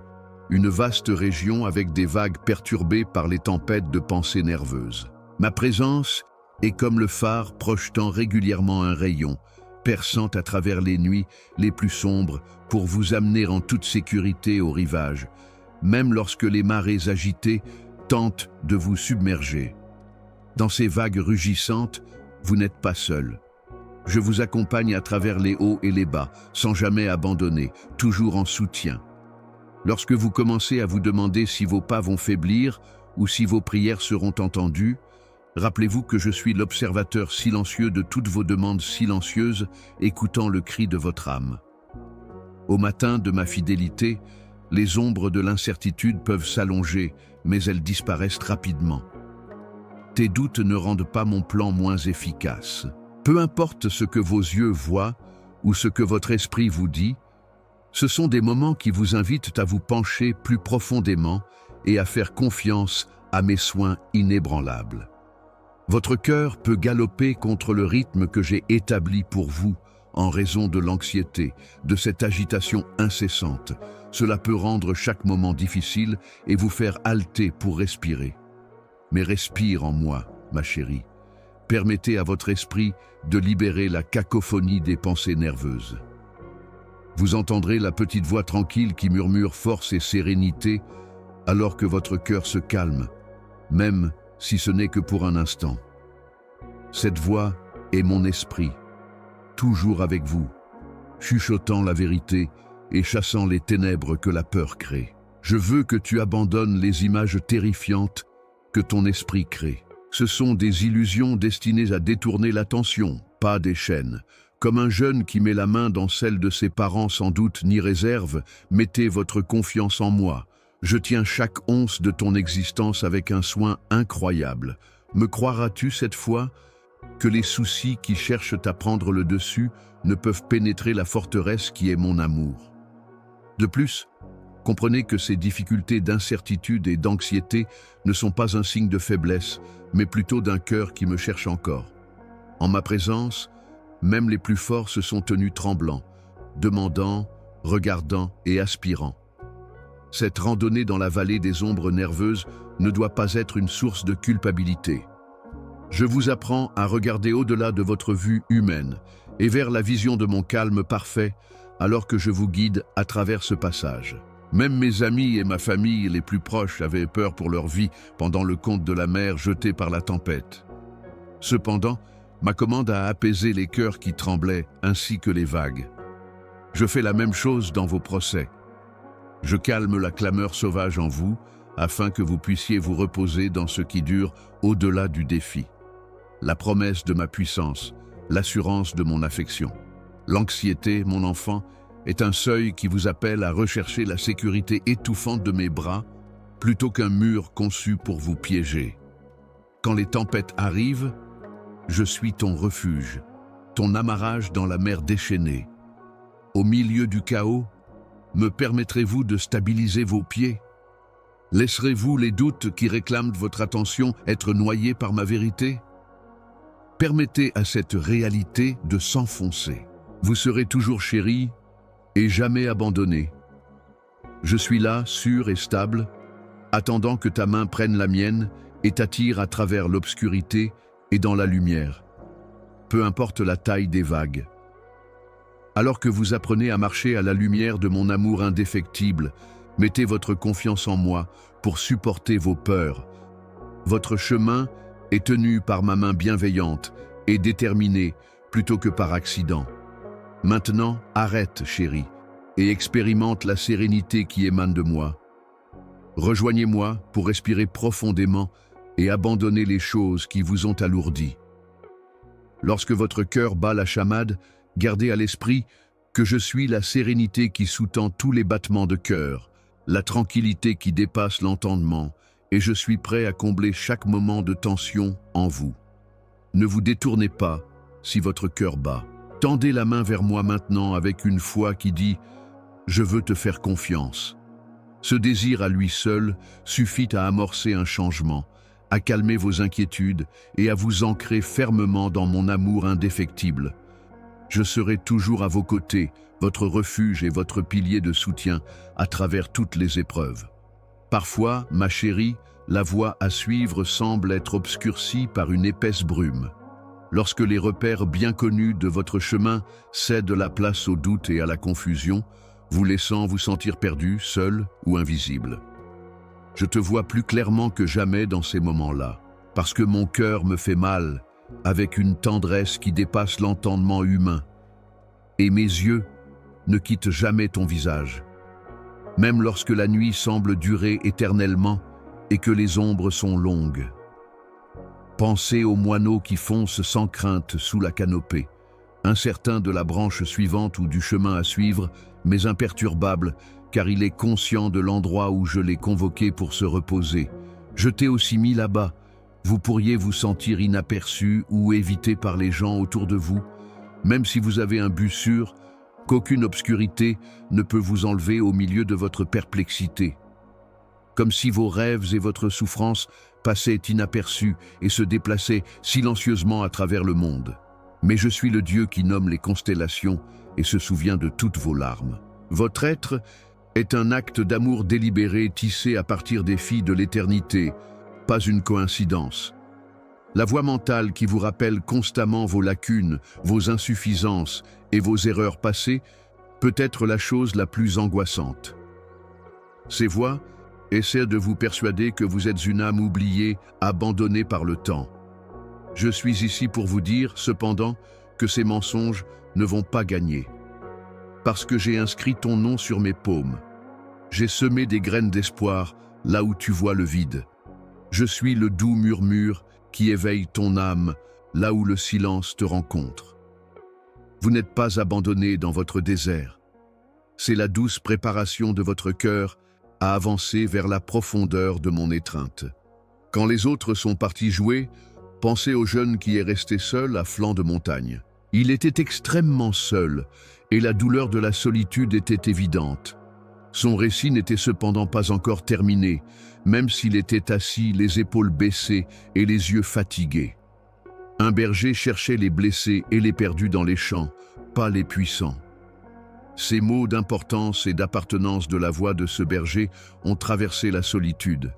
une vaste région avec des vagues perturbées par les tempêtes de pensées nerveuses. Ma présence est comme le phare projetant régulièrement un rayon, perçant à travers les nuits les plus sombres pour vous amener en toute sécurité au rivage, même lorsque les marées agitées tentent de vous submerger. Dans ces vagues rugissantes, vous n'êtes pas seul. Je vous accompagne à travers les hauts et les bas, sans jamais abandonner, toujours en soutien. Lorsque vous commencez à vous demander si vos pas vont faiblir ou si vos prières seront entendues, rappelez-vous que je suis l'observateur silencieux de toutes vos demandes silencieuses, écoutant le cri de votre âme. Au matin de ma fidélité, les ombres de l'incertitude peuvent s'allonger, mais elles disparaissent rapidement. Tes doutes ne rendent pas mon plan moins efficace. Peu importe ce que vos yeux voient ou ce que votre esprit vous dit, ce sont des moments qui vous invitent à vous pencher plus profondément et à faire confiance à mes soins inébranlables. Votre cœur peut galoper contre le rythme que j'ai établi pour vous en raison de l'anxiété, de cette agitation incessante. Cela peut rendre chaque moment difficile et vous faire halter pour respirer. Mais respire en moi, ma chérie. Permettez à votre esprit de libérer la cacophonie des pensées nerveuses. Vous entendrez la petite voix tranquille qui murmure force et sérénité alors que votre cœur se calme, même si ce n'est que pour un instant. Cette voix est mon esprit, toujours avec vous, chuchotant la vérité et chassant les ténèbres que la peur crée. Je veux que tu abandonnes les images terrifiantes que ton esprit crée. Ce sont des illusions destinées à détourner l'attention, pas des chaînes. Comme un jeune qui met la main dans celle de ses parents sans doute ni réserve, mettez votre confiance en moi. Je tiens chaque once de ton existence avec un soin incroyable. Me croiras-tu cette fois que les soucis qui cherchent à prendre le dessus ne peuvent pénétrer la forteresse qui est mon amour? De plus, comprenez que ces difficultés d'incertitude et d'anxiété ne sont pas un signe de faiblesse, mais plutôt d'un cœur qui me cherche encore. En ma présence, même les plus forts se sont tenus tremblants, demandant, regardant et aspirant. Cette randonnée dans la vallée des ombres nerveuses ne doit pas être une source de culpabilité. Je vous apprends à regarder au-delà de votre vue humaine et vers la vision de mon calme parfait alors que je vous guide à travers ce passage. Même mes amis et ma famille les plus proches avaient peur pour leur vie pendant le conte de la mer jeté par la tempête. Cependant, ma commande a apaisé les cœurs qui tremblaient ainsi que les vagues. Je fais la même chose dans vos procès. Je calme la clameur sauvage en vous afin que vous puissiez vous reposer dans ce qui dure au-delà du défi. La promesse de ma puissance, l'assurance de mon affection. L'anxiété, mon enfant, est un seuil qui vous appelle à rechercher la sécurité étouffante de mes bras plutôt qu'un mur conçu pour vous piéger. Quand les tempêtes arrivent, je suis ton refuge, ton amarrage dans la mer déchaînée. Au milieu du chaos, me permettrez-vous de stabiliser vos pieds? Laisserez-vous les doutes qui réclament votre attention être noyés par ma vérité? Permettez à cette réalité de s'enfoncer. Vous serez toujours chérie et jamais abandonnée. Je suis là, sûr et stable, attendant que ta main prenne la mienne et t'attire à travers l'obscurité et dans la lumière, peu importe la taille des vagues. Alors que vous apprenez à marcher à la lumière de mon amour indéfectible, mettez votre confiance en moi pour supporter vos peurs. Votre chemin est tenu par ma main bienveillante et déterminée plutôt que par accident. Maintenant, arrête, chérie, et expérimente la sérénité qui émane de moi. Rejoignez-moi pour respirer profondément et abandonner les choses qui vous ont alourdi. Lorsque votre cœur bat la chamade, gardez à l'esprit que je suis la sérénité qui sous-tend tous les battements de cœur, la tranquillité qui dépasse l'entendement, et je suis prêt à combler chaque moment de tension en vous. Ne vous détournez pas si votre cœur bat. Tendez la main vers moi maintenant avec une foi qui dit « Je veux te faire confiance ». Ce désir à lui seul suffit à amorcer un changement, à calmer vos inquiétudes et à vous ancrer fermement dans mon amour indéfectible. Je serai toujours à vos côtés, votre refuge et votre pilier de soutien à travers toutes les épreuves. Parfois, ma chérie, la voie à suivre semble être obscurcie par une épaisse brume. Lorsque les repères bien connus de votre chemin cèdent la place au doute et à la confusion, vous laissant vous sentir perdu, seul ou invisible. Je te vois plus clairement que jamais dans ces moments-là, parce que mon cœur me fait mal, avec une tendresse qui dépasse l'entendement humain. Et mes yeux ne quittent jamais ton visage. Même lorsque la nuit semble durer éternellement et que les ombres sont longues. Pensez aux moineaux qui foncent sans crainte sous la canopée, incertain de la branche suivante ou du chemin à suivre, mais imperturbable, car il est conscient de l'endroit où je l'ai convoqué pour se reposer. Je t'ai aussi mis là-bas. Vous pourriez vous sentir inaperçu ou évité par les gens autour de vous, même si vous avez un but sûr, qu'aucune obscurité ne peut vous enlever au milieu de votre perplexité. Comme si vos rêves et votre souffrance passaient inaperçus et se déplaçaient silencieusement à travers le monde. Mais je suis le Dieu qui nomme les constellations et se souvient de toutes vos larmes. Votre être est un acte d'amour délibéré tissé à partir des filles de l'éternité, pas une coïncidence. La voix mentale qui vous rappelle constamment vos lacunes, vos insuffisances et vos erreurs passées peut être la chose la plus angoissante. Ces voix essaient de vous persuader que vous êtes une âme oubliée, abandonnée par le temps. Je suis ici pour vous dire, cependant, que ces mensonges ne vont pas gagner. Parce que j'ai inscrit ton nom sur mes paumes. J'ai semé des graines d'espoir là où tu vois le vide. Je suis le doux murmure qui éveille ton âme là où le silence te rencontre. Vous n'êtes pas abandonné dans votre désert. C'est la douce préparation de votre cœur à avancer vers la profondeur de mon étreinte. Quand les autres sont partis jouer, pensez au jeune qui est resté seul à flanc de montagne. Il était extrêmement seul, et la douleur de la solitude était évidente. Son récit n'était cependant pas encore terminé, même s'il était assis, les épaules baissées et les yeux fatigués. Un berger cherchait les blessés et les perdus dans les champs, pas les puissants. Ces mots d'importance et d'appartenance de la voix de ce berger ont traversé la solitude.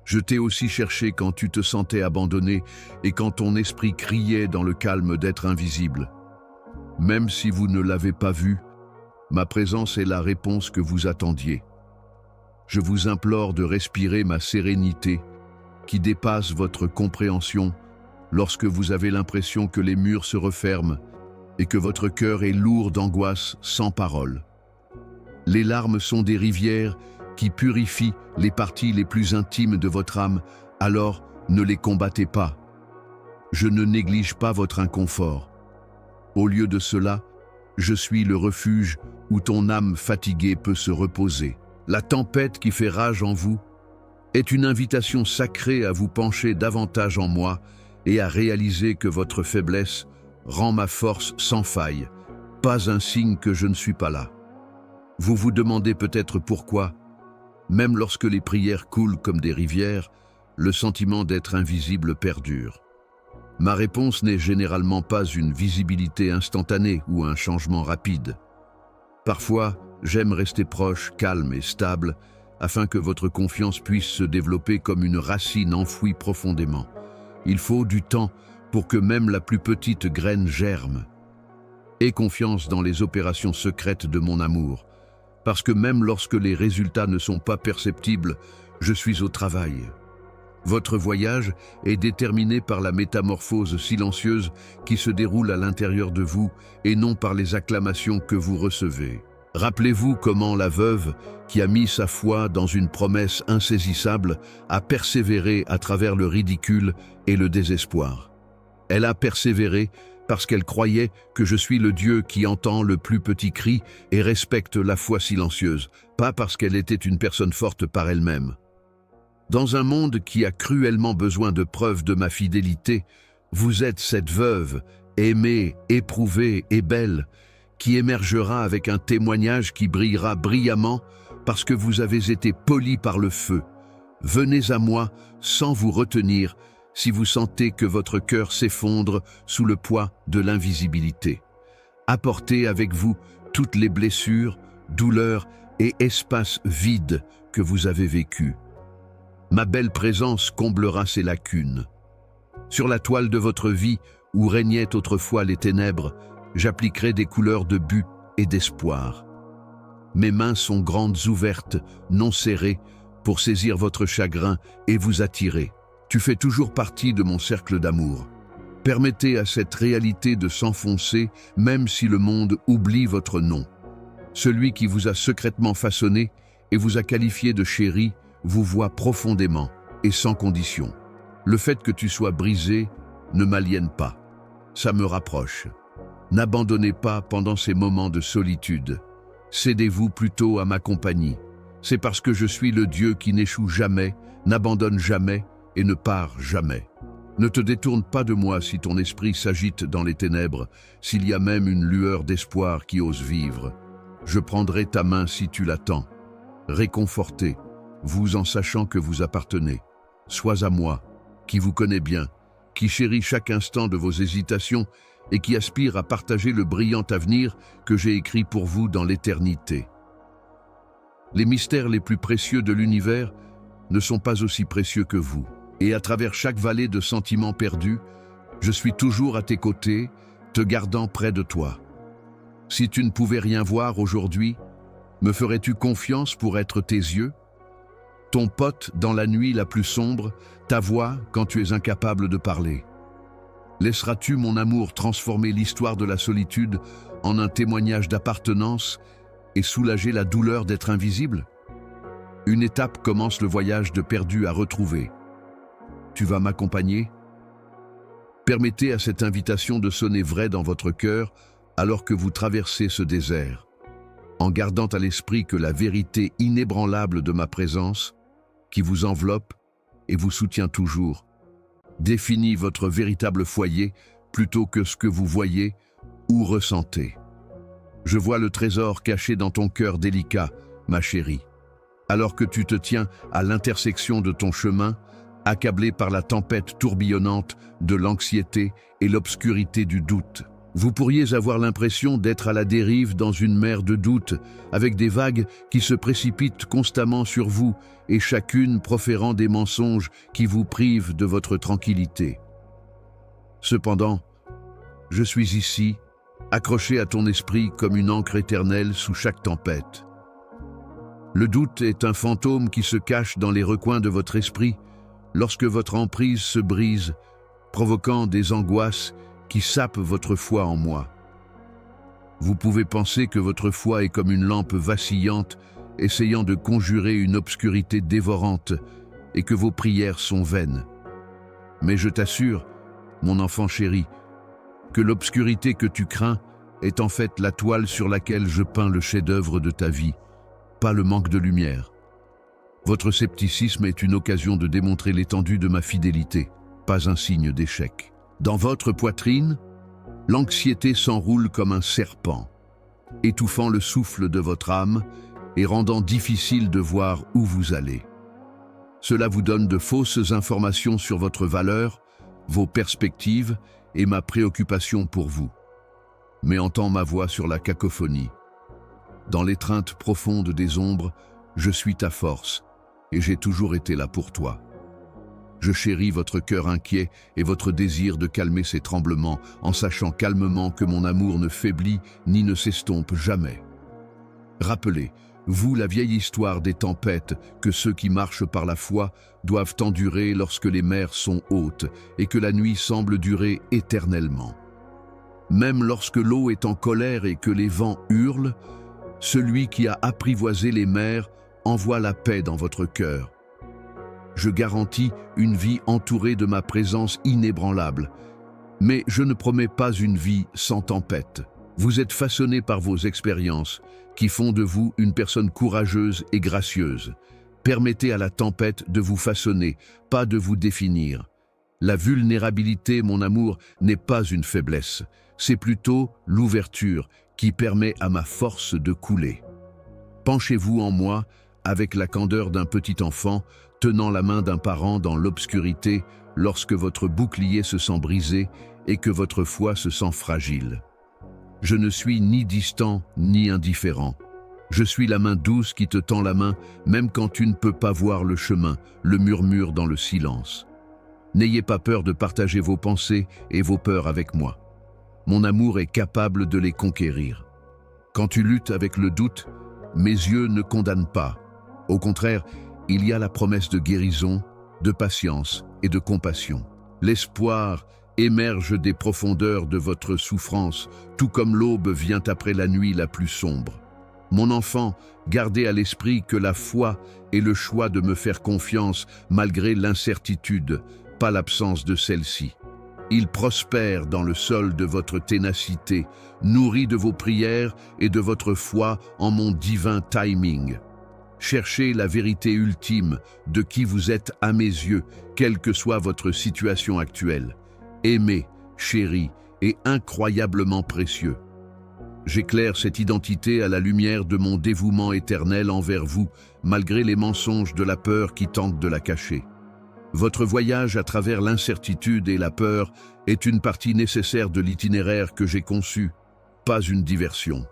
Je t'ai aussi cherché quand tu te sentais abandonné et quand ton esprit criait dans le calme d'être invisible. Même si vous ne l'avez pas vu, ma présence est la réponse que vous attendiez. Je vous implore de respirer ma sérénité qui dépasse votre compréhension lorsque vous avez l'impression que les murs se referment et que votre cœur est lourd d'angoisse sans parole. Les larmes sont des rivières qui purifient les parties les plus intimes de votre âme, alors ne les combattez pas. Je ne néglige pas votre inconfort. Au lieu de cela, je suis le refuge où ton âme fatiguée peut se reposer. La tempête qui fait rage en vous est une invitation sacrée à vous pencher davantage en moi et à réaliser que votre faiblesse rend ma force sans faille, pas un signe que je ne suis pas là. Vous vous demandez peut-être pourquoi, même lorsque les prières coulent comme des rivières, le sentiment d'être invisible perdure. Ma réponse n'est généralement pas une visibilité instantanée ou un changement rapide. Parfois, j'aime rester proche, calme et stable, afin que votre confiance puisse se développer comme une racine enfouie profondément. Il faut du temps pour que même la plus petite graine germe. Aie confiance dans les opérations secrètes de mon amour, parce que même lorsque les résultats ne sont pas perceptibles, je suis au travail. Votre voyage est déterminé par la métamorphose silencieuse qui se déroule à l'intérieur de vous et non par les acclamations que vous recevez. Rappelez-vous comment la veuve, qui a mis sa foi dans une promesse insaisissable, a persévéré à travers le ridicule et le désespoir. Elle a persévéré parce qu'elle croyait que je suis le Dieu qui entend le plus petit cri et respecte la foi silencieuse, pas parce qu'elle était une personne forte par elle-même. Dans un monde qui a cruellement besoin de preuves de ma fidélité, vous êtes cette veuve, aimée, éprouvée et belle, qui émergera avec un témoignage qui brillera brillamment parce que vous avez été poli par le feu. Venez à moi sans vous retenir si vous sentez que votre cœur s'effondre sous le poids de l'invisibilité. Apportez avec vous toutes les blessures, douleurs et espaces vides que vous avez vécus. Ma belle présence comblera ces lacunes. Sur la toile de votre vie, où régnaient autrefois les ténèbres, j'appliquerai des couleurs de but et d'espoir. Mes mains sont grandes ouvertes, non serrées, pour saisir votre chagrin et vous attirer. Tu fais toujours partie de mon cercle d'amour. Permettez à cette réalité de s'enfoncer, même si le monde oublie votre nom. Celui qui vous a secrètement façonné et vous a qualifié de chéri, vous voit profondément et sans condition. Le fait que tu sois brisé ne m'aliène pas. Ça me rapproche. N'abandonnez pas pendant ces moments de solitude. Cédez-vous plutôt à ma compagnie. C'est parce que je suis le Dieu qui n'échoue jamais, n'abandonne jamais et ne part jamais. Ne te détourne pas de moi si ton esprit s'agite dans les ténèbres, s'il y a même une lueur d'espoir qui ose vivre. Je prendrai ta main si tu l'attends. Réconfortez, vous en sachant que vous appartenez. Sois à moi, qui vous connais bien, qui chérit chaque instant de vos hésitations et qui aspire à partager le brillant avenir que j'ai écrit pour vous dans l'éternité. Les mystères les plus précieux de l'univers ne sont pas aussi précieux que vous. Et à travers chaque vallée de sentiments perdus, je suis toujours à tes côtés, te gardant près de toi. Si tu ne pouvais rien voir aujourd'hui, me ferais-tu confiance pour être tes yeux? Ton pote dans la nuit la plus sombre, ta voix quand tu es incapable de parler. Laisseras-tu mon amour transformer l'histoire de la solitude en un témoignage d'appartenance et soulager la douleur d'être invisible? Une étape commence le voyage de perdu à retrouver. Tu vas m'accompagner? Permettez à cette invitation de sonner vrai dans votre cœur alors que vous traversez ce désert, en gardant à l'esprit que la vérité inébranlable de ma présence, qui vous enveloppe et vous soutient toujours, définit votre véritable foyer plutôt que ce que vous voyez ou ressentez. Je vois le trésor caché dans ton cœur délicat, ma chérie. Alors que tu te tiens à l'intersection de ton chemin, accablé par la tempête tourbillonnante de l'anxiété et l'obscurité du doute. Vous pourriez avoir l'impression d'être à la dérive dans une mer de doute, avec des vagues qui se précipitent constamment sur vous et chacune proférant des mensonges qui vous privent de votre tranquillité. Cependant, je suis ici, accroché à ton esprit comme une ancre éternelle sous chaque tempête. Le doute est un fantôme qui se cache dans les recoins de votre esprit lorsque votre emprise se brise, provoquant des angoisses qui sapent votre foi en moi. Vous pouvez penser que votre foi est comme une lampe vacillante, essayant de conjurer une obscurité dévorante, et que vos prières sont vaines. Mais je t'assure, mon enfant chéri, que l'obscurité que tu crains est en fait la toile sur laquelle je peins le chef-d'œuvre de ta vie, pas le manque de lumière. Votre scepticisme est une occasion de démontrer l'étendue de ma fidélité, pas un signe d'échec. Dans votre poitrine, l'anxiété s'enroule comme un serpent, étouffant le souffle de votre âme et rendant difficile de voir où vous allez. Cela vous donne de fausses informations sur votre valeur, vos perspectives et ma préoccupation pour vous. Mais entends ma voix sur la cacophonie. Dans l'étreinte profonde des ombres, Je suis ta force, et j'ai toujours été là pour toi. Je chéris votre cœur inquiet et votre désir de calmer ses tremblements, en sachant calmement que mon amour ne faiblit ni ne s'estompe jamais. Rappelez, vous, la vieille histoire des tempêtes, que ceux qui marchent par la foi doivent endurer lorsque les mers sont hautes et que la nuit semble durer éternellement. Même lorsque l'eau est en colère et que les vents hurlent, celui qui a apprivoisé les mers envoie la paix dans votre cœur. Je garantis une vie entourée de ma présence inébranlable, mais je ne promets pas une vie sans tempête. Vous êtes façonné par vos expériences, qui font de vous une personne courageuse et gracieuse. Permettez à la tempête de vous façonner, pas de vous définir. La vulnérabilité, mon amour, n'est pas une faiblesse, c'est plutôt l'ouverture qui permet à ma force de couler. Penchez-vous en moi avec la candeur d'un petit enfant, tenant la main d'un parent dans l'obscurité lorsque votre bouclier se sent brisé et que votre foi se sent fragile. Je ne suis ni distant ni indifférent. Je suis la main douce qui te tend la main, même quand tu ne peux pas voir le chemin, le murmure dans le silence. N'ayez pas peur de partager vos pensées et vos peurs avec moi. Mon amour est capable de les conquérir. Quand tu luttes avec le doute, mes yeux ne condamnent pas. Au contraire, il y a la promesse de guérison, de patience et de compassion. L'espoir émerge des profondeurs de votre souffrance, tout comme l'aube vient après la nuit la plus sombre. Mon enfant, gardez à l'esprit que la foi est le choix de me faire confiance malgré l'incertitude, pas l'absence de celle-ci. Il prospère dans le sol de votre ténacité, nourri de vos prières et de votre foi en mon divin timing. Cherchez la vérité ultime de qui vous êtes à mes yeux, quelle que soit votre situation actuelle. Aimé, chéri et incroyablement précieux. J'éclaire cette identité à la lumière de mon dévouement éternel envers vous, malgré les mensonges de la peur qui tentent de la cacher. Votre voyage à travers l'incertitude et la peur est une partie nécessaire de l'itinéraire que j'ai conçu, pas une diversion.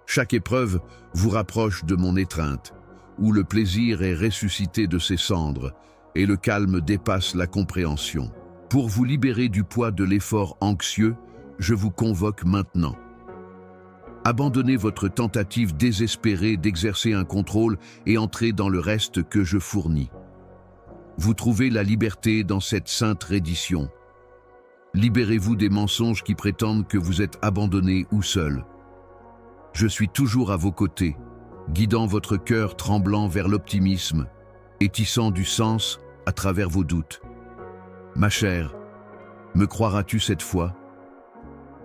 Chaque épreuve vous rapproche de mon étreinte, où le plaisir est ressuscité de ses cendres et le calme dépasse la compréhension. Pour vous libérer du poids de l'effort anxieux, je vous convoque maintenant. Abandonnez votre tentative désespérée d'exercer un contrôle et entrez dans le reste que je fournis. Vous trouvez la liberté dans cette sainte reddition. Libérez-vous des mensonges qui prétendent que vous êtes abandonné ou seul. Je suis toujours à vos côtés, guidant votre cœur tremblant vers l'optimisme et tissant du sens à travers vos doutes. Ma chère, me croiras-tu cette fois?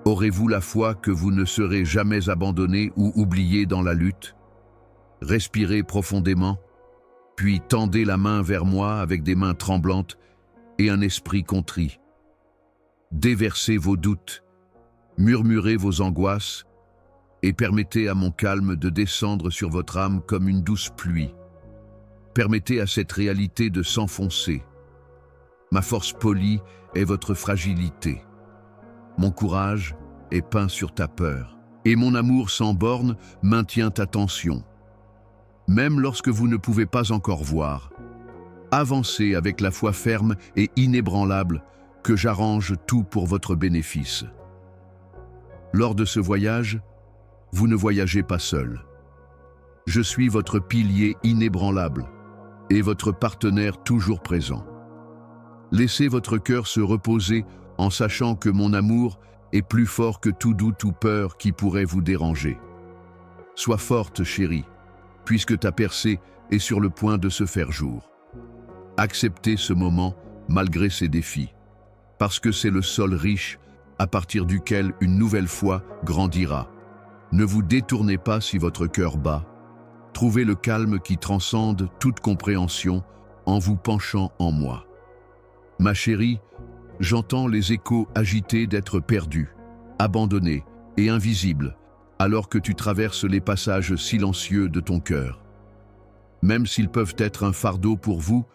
Aurez-vous la foi que vous ne serez jamais abandonné ou oublié dans la lutte? Respirez profondément, puis tendez la main vers moi avec des mains tremblantes et un esprit contrit. Déversez vos doutes, murmurez vos angoisses et permettez à mon calme de descendre sur votre âme comme une douce pluie. Permettez à cette réalité de s'enfoncer. Ma force polie est votre fragilité. Mon courage est peint sur ta peur. Et mon amour sans borne maintient ta tension. Même lorsque vous ne pouvez pas encore voir, avancez avec la foi ferme et inébranlable que j'arrange tout pour votre bénéfice. Lors de ce voyage, vous ne voyagez pas seul. Je suis votre pilier inébranlable et votre partenaire toujours présent. Laissez votre cœur se reposer en sachant que mon amour est plus fort que tout doute ou peur qui pourrait vous déranger. Sois forte, chérie, puisque ta percée est sur le point de se faire jour. Acceptez ce moment malgré ses défis, parce que c'est le sol riche à partir duquel une nouvelle foi grandira. Ne vous détournez pas si votre cœur bat. Trouvez le calme qui transcende toute compréhension en vous penchant en moi. Ma chérie, j'entends les échos agités d'être perdus, abandonnés et invisibles, alors que tu traverses les passages silencieux de ton cœur. Même s'ils peuvent être un fardeau pour vous,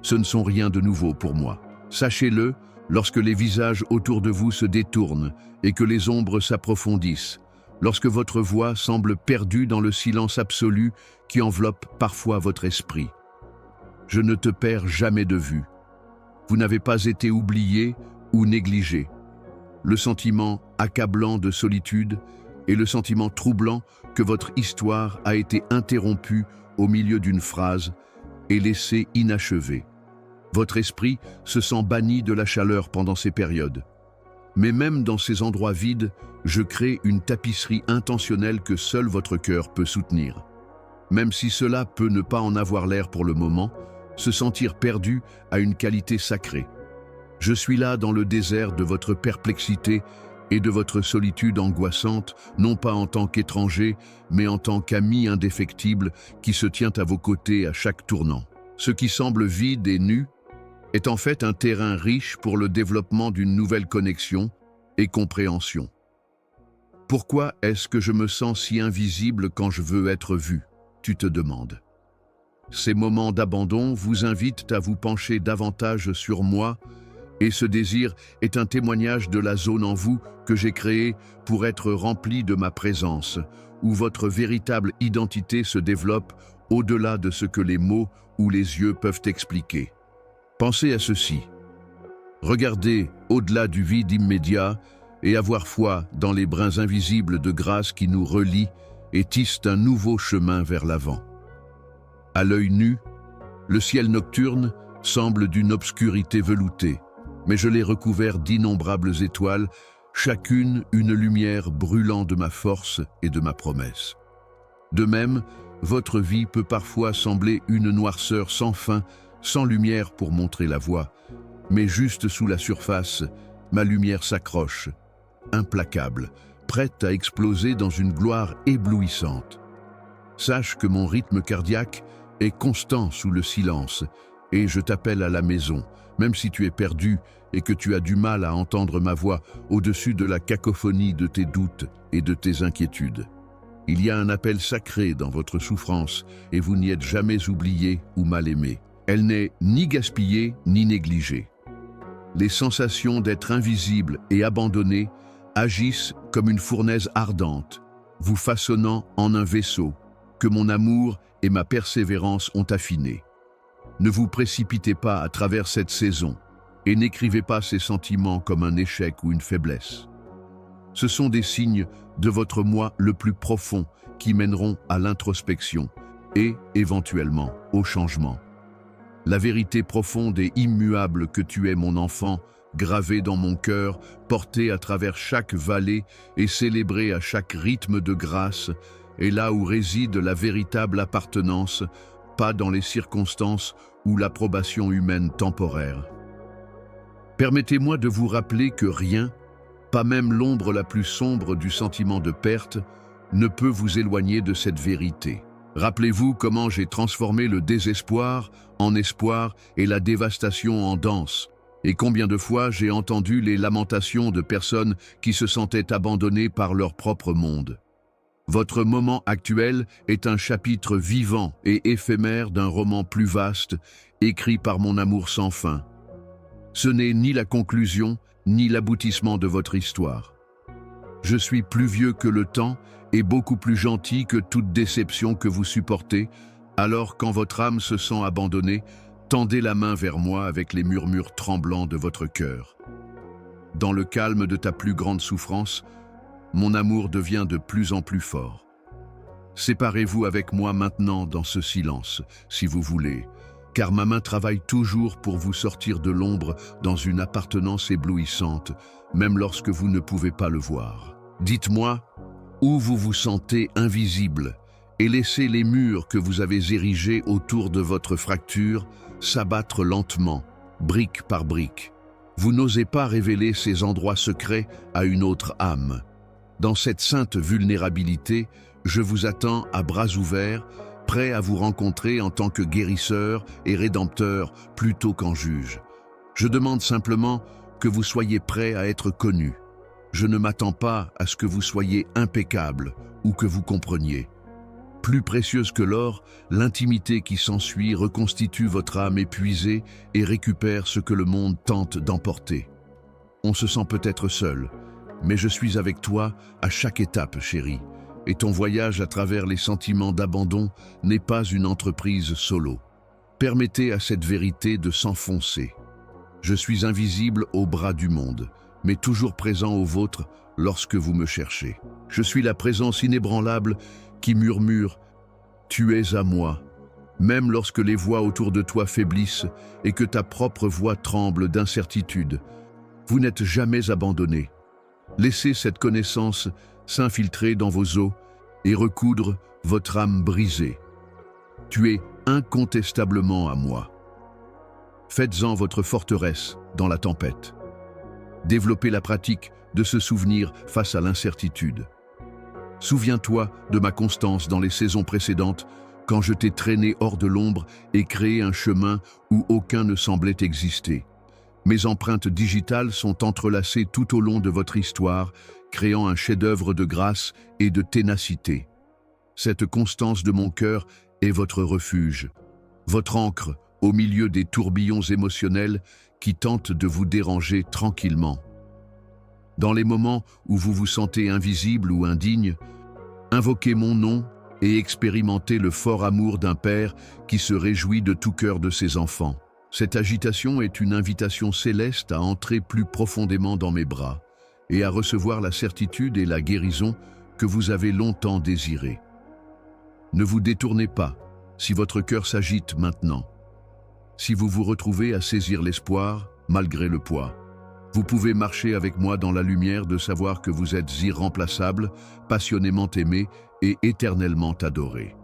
ce ne sont rien de nouveau pour moi. Sachez-le, lorsque les visages autour de vous se détournent et que les ombres s'approfondissent, lorsque votre voix semble perdue dans le silence absolu qui enveloppe parfois votre esprit. Je ne te perds jamais de vue. Vous n'avez pas été oublié ou négligé. Le sentiment accablant de solitude et le sentiment troublant que votre histoire a été interrompue au milieu d'une phrase et laissée inachevée. Votre esprit se sent banni de la chaleur pendant ces périodes. Mais même dans ces endroits vides, je crée une tapisserie intentionnelle que seul votre cœur peut soutenir. Même si cela peut ne pas en avoir l'air pour le moment, se sentir perdu a une qualité sacrée. Je suis là dans le désert de votre perplexité et de votre solitude angoissante, non pas en tant qu'étranger, mais en tant qu'ami indéfectible qui se tient à vos côtés à chaque tournant. Ce qui semble vide et nu est en fait un terrain riche pour le développement d'une nouvelle connexion et compréhension. Pourquoi est-ce que je me sens si invisible quand je veux être vu, tu te demandes. Ces moments d'abandon vous invitent à vous pencher davantage sur moi, et ce désir est un témoignage de la zone en vous que j'ai créée pour être remplie de ma présence, où votre véritable identité se développe au-delà de ce que les mots ou les yeux peuvent expliquer. Pensez à ceci. Regardez au-delà du vide immédiat et avoir foi dans les brins invisibles de grâce qui nous relient et tissent un nouveau chemin vers l'avant. À l'œil nu, le ciel nocturne semble d'une obscurité veloutée, mais je l'ai recouvert d'innombrables étoiles, chacune une lumière brûlant de ma force et de ma promesse. De même, votre vie peut parfois sembler une noirceur sans fin, sans lumière pour montrer la voie, mais juste sous la surface, ma lumière s'accroche, implacable, prête à exploser dans une gloire éblouissante. Sache que mon rythme cardiaque est constant sous le silence, et je t'appelle à la maison, même si tu es perdu et que tu as du mal à entendre ma voix au-dessus de la cacophonie de tes doutes et de tes inquiétudes. Il y a un appel sacré dans votre souffrance, et vous n'y êtes jamais oublié ou mal aimé. Elle n'est ni gaspillée ni négligée. Les sensations d'être invisible et abandonné agissent comme une fournaise ardente, vous façonnant en un vaisseau que mon amour et ma persévérance ont affiné. Ne vous précipitez pas à travers cette saison et n'écrivez pas ces sentiments comme un échec ou une faiblesse. Ce sont des signes de votre moi le plus profond qui mèneront à l'introspection et, éventuellement, au changement. La vérité profonde et immuable que tu es mon enfant, gravée dans mon cœur, portée à travers chaque vallée et célébrée à chaque rythme de grâce, est là où réside la véritable appartenance, pas dans les circonstances ou l'approbation humaine temporaire. Permettez-moi de vous rappeler que rien, pas même l'ombre la plus sombre du sentiment de perte, ne peut vous éloigner de cette vérité. Rappelez-vous comment j'ai transformé le désespoir en espoir et la dévastation en danse, et combien de fois j'ai entendu les lamentations de personnes qui se sentaient abandonnées par leur propre monde. Votre moment actuel est un chapitre vivant et éphémère d'un roman plus vaste, écrit par mon amour sans fin. Ce n'est ni la conclusion, ni l'aboutissement de votre histoire. Je suis plus vieux que le temps et beaucoup plus gentil que toute déception que vous supportez, alors quand votre âme se sent abandonnée, tendez la main vers moi avec les murmures tremblants de votre cœur. Dans le calme de ta plus grande souffrance, mon amour devient de plus en plus fort. Séparez-vous avec moi maintenant dans ce silence, si vous voulez, car ma main travaille toujours pour vous sortir de l'ombre dans une appartenance éblouissante, même lorsque vous ne pouvez pas le voir. Dites-moi où vous vous sentez invisible et laissez les murs que vous avez érigés autour de votre fracture s'abattre lentement, brique par brique. Vous n'osez pas révéler ces endroits secrets à une autre âme. Dans cette sainte vulnérabilité, je vous attends à bras ouverts, prêt à vous rencontrer en tant que guérisseur et rédempteur plutôt qu'en juge. Je demande simplement que vous soyez prêt à être connu. Je ne m'attends pas à ce que vous soyez impeccable ou que vous compreniez. Plus précieuse que l'or, l'intimité qui s'ensuit reconstitue votre âme épuisée et récupère ce que le monde tente d'emporter. On se sent peut-être seul, mais je suis avec toi à chaque étape, chérie. Et ton voyage à travers les sentiments d'abandon n'est pas une entreprise solo. Permettez à cette vérité de s'enfoncer. Je suis invisible au bras du monde, mais toujours présent au vôtre lorsque vous me cherchez. Je suis la présence inébranlable qui murmure « Tu es à moi », même lorsque les voix autour de toi faiblissent et que ta propre voix tremble d'incertitude. Vous n'êtes jamais abandonné. Laissez cette connaissance s'infiltrer dans vos os et recoudre votre âme brisée. Tu es incontestablement à moi. Faites-en votre forteresse dans la tempête. Développez la pratique de se souvenir face à l'incertitude. Souviens-toi de ma constance dans les saisons précédentes, quand je t'ai traîné hors de l'ombre et créé un chemin où aucun ne semblait exister. Mes empreintes digitales sont entrelacées tout au long de votre histoire, créant un chef-d'œuvre de grâce et de ténacité. Cette constance de mon cœur est votre refuge, votre ancre au milieu des tourbillons émotionnels qui tentent de vous déranger tranquillement. Dans les moments où vous vous sentez invisible ou indigne, invoquez mon nom et expérimentez le fort amour d'un père qui se réjouit de tout cœur de ses enfants. Cette agitation est une invitation céleste à entrer plus profondément dans mes bras et à recevoir la certitude et la guérison que vous avez longtemps désirées. Ne vous détournez pas si votre cœur s'agite maintenant. Si vous vous retrouvez à saisir l'espoir, malgré le poids, vous pouvez marcher avec moi dans la lumière de savoir que vous êtes irremplaçable, passionnément aimé et éternellement adoré.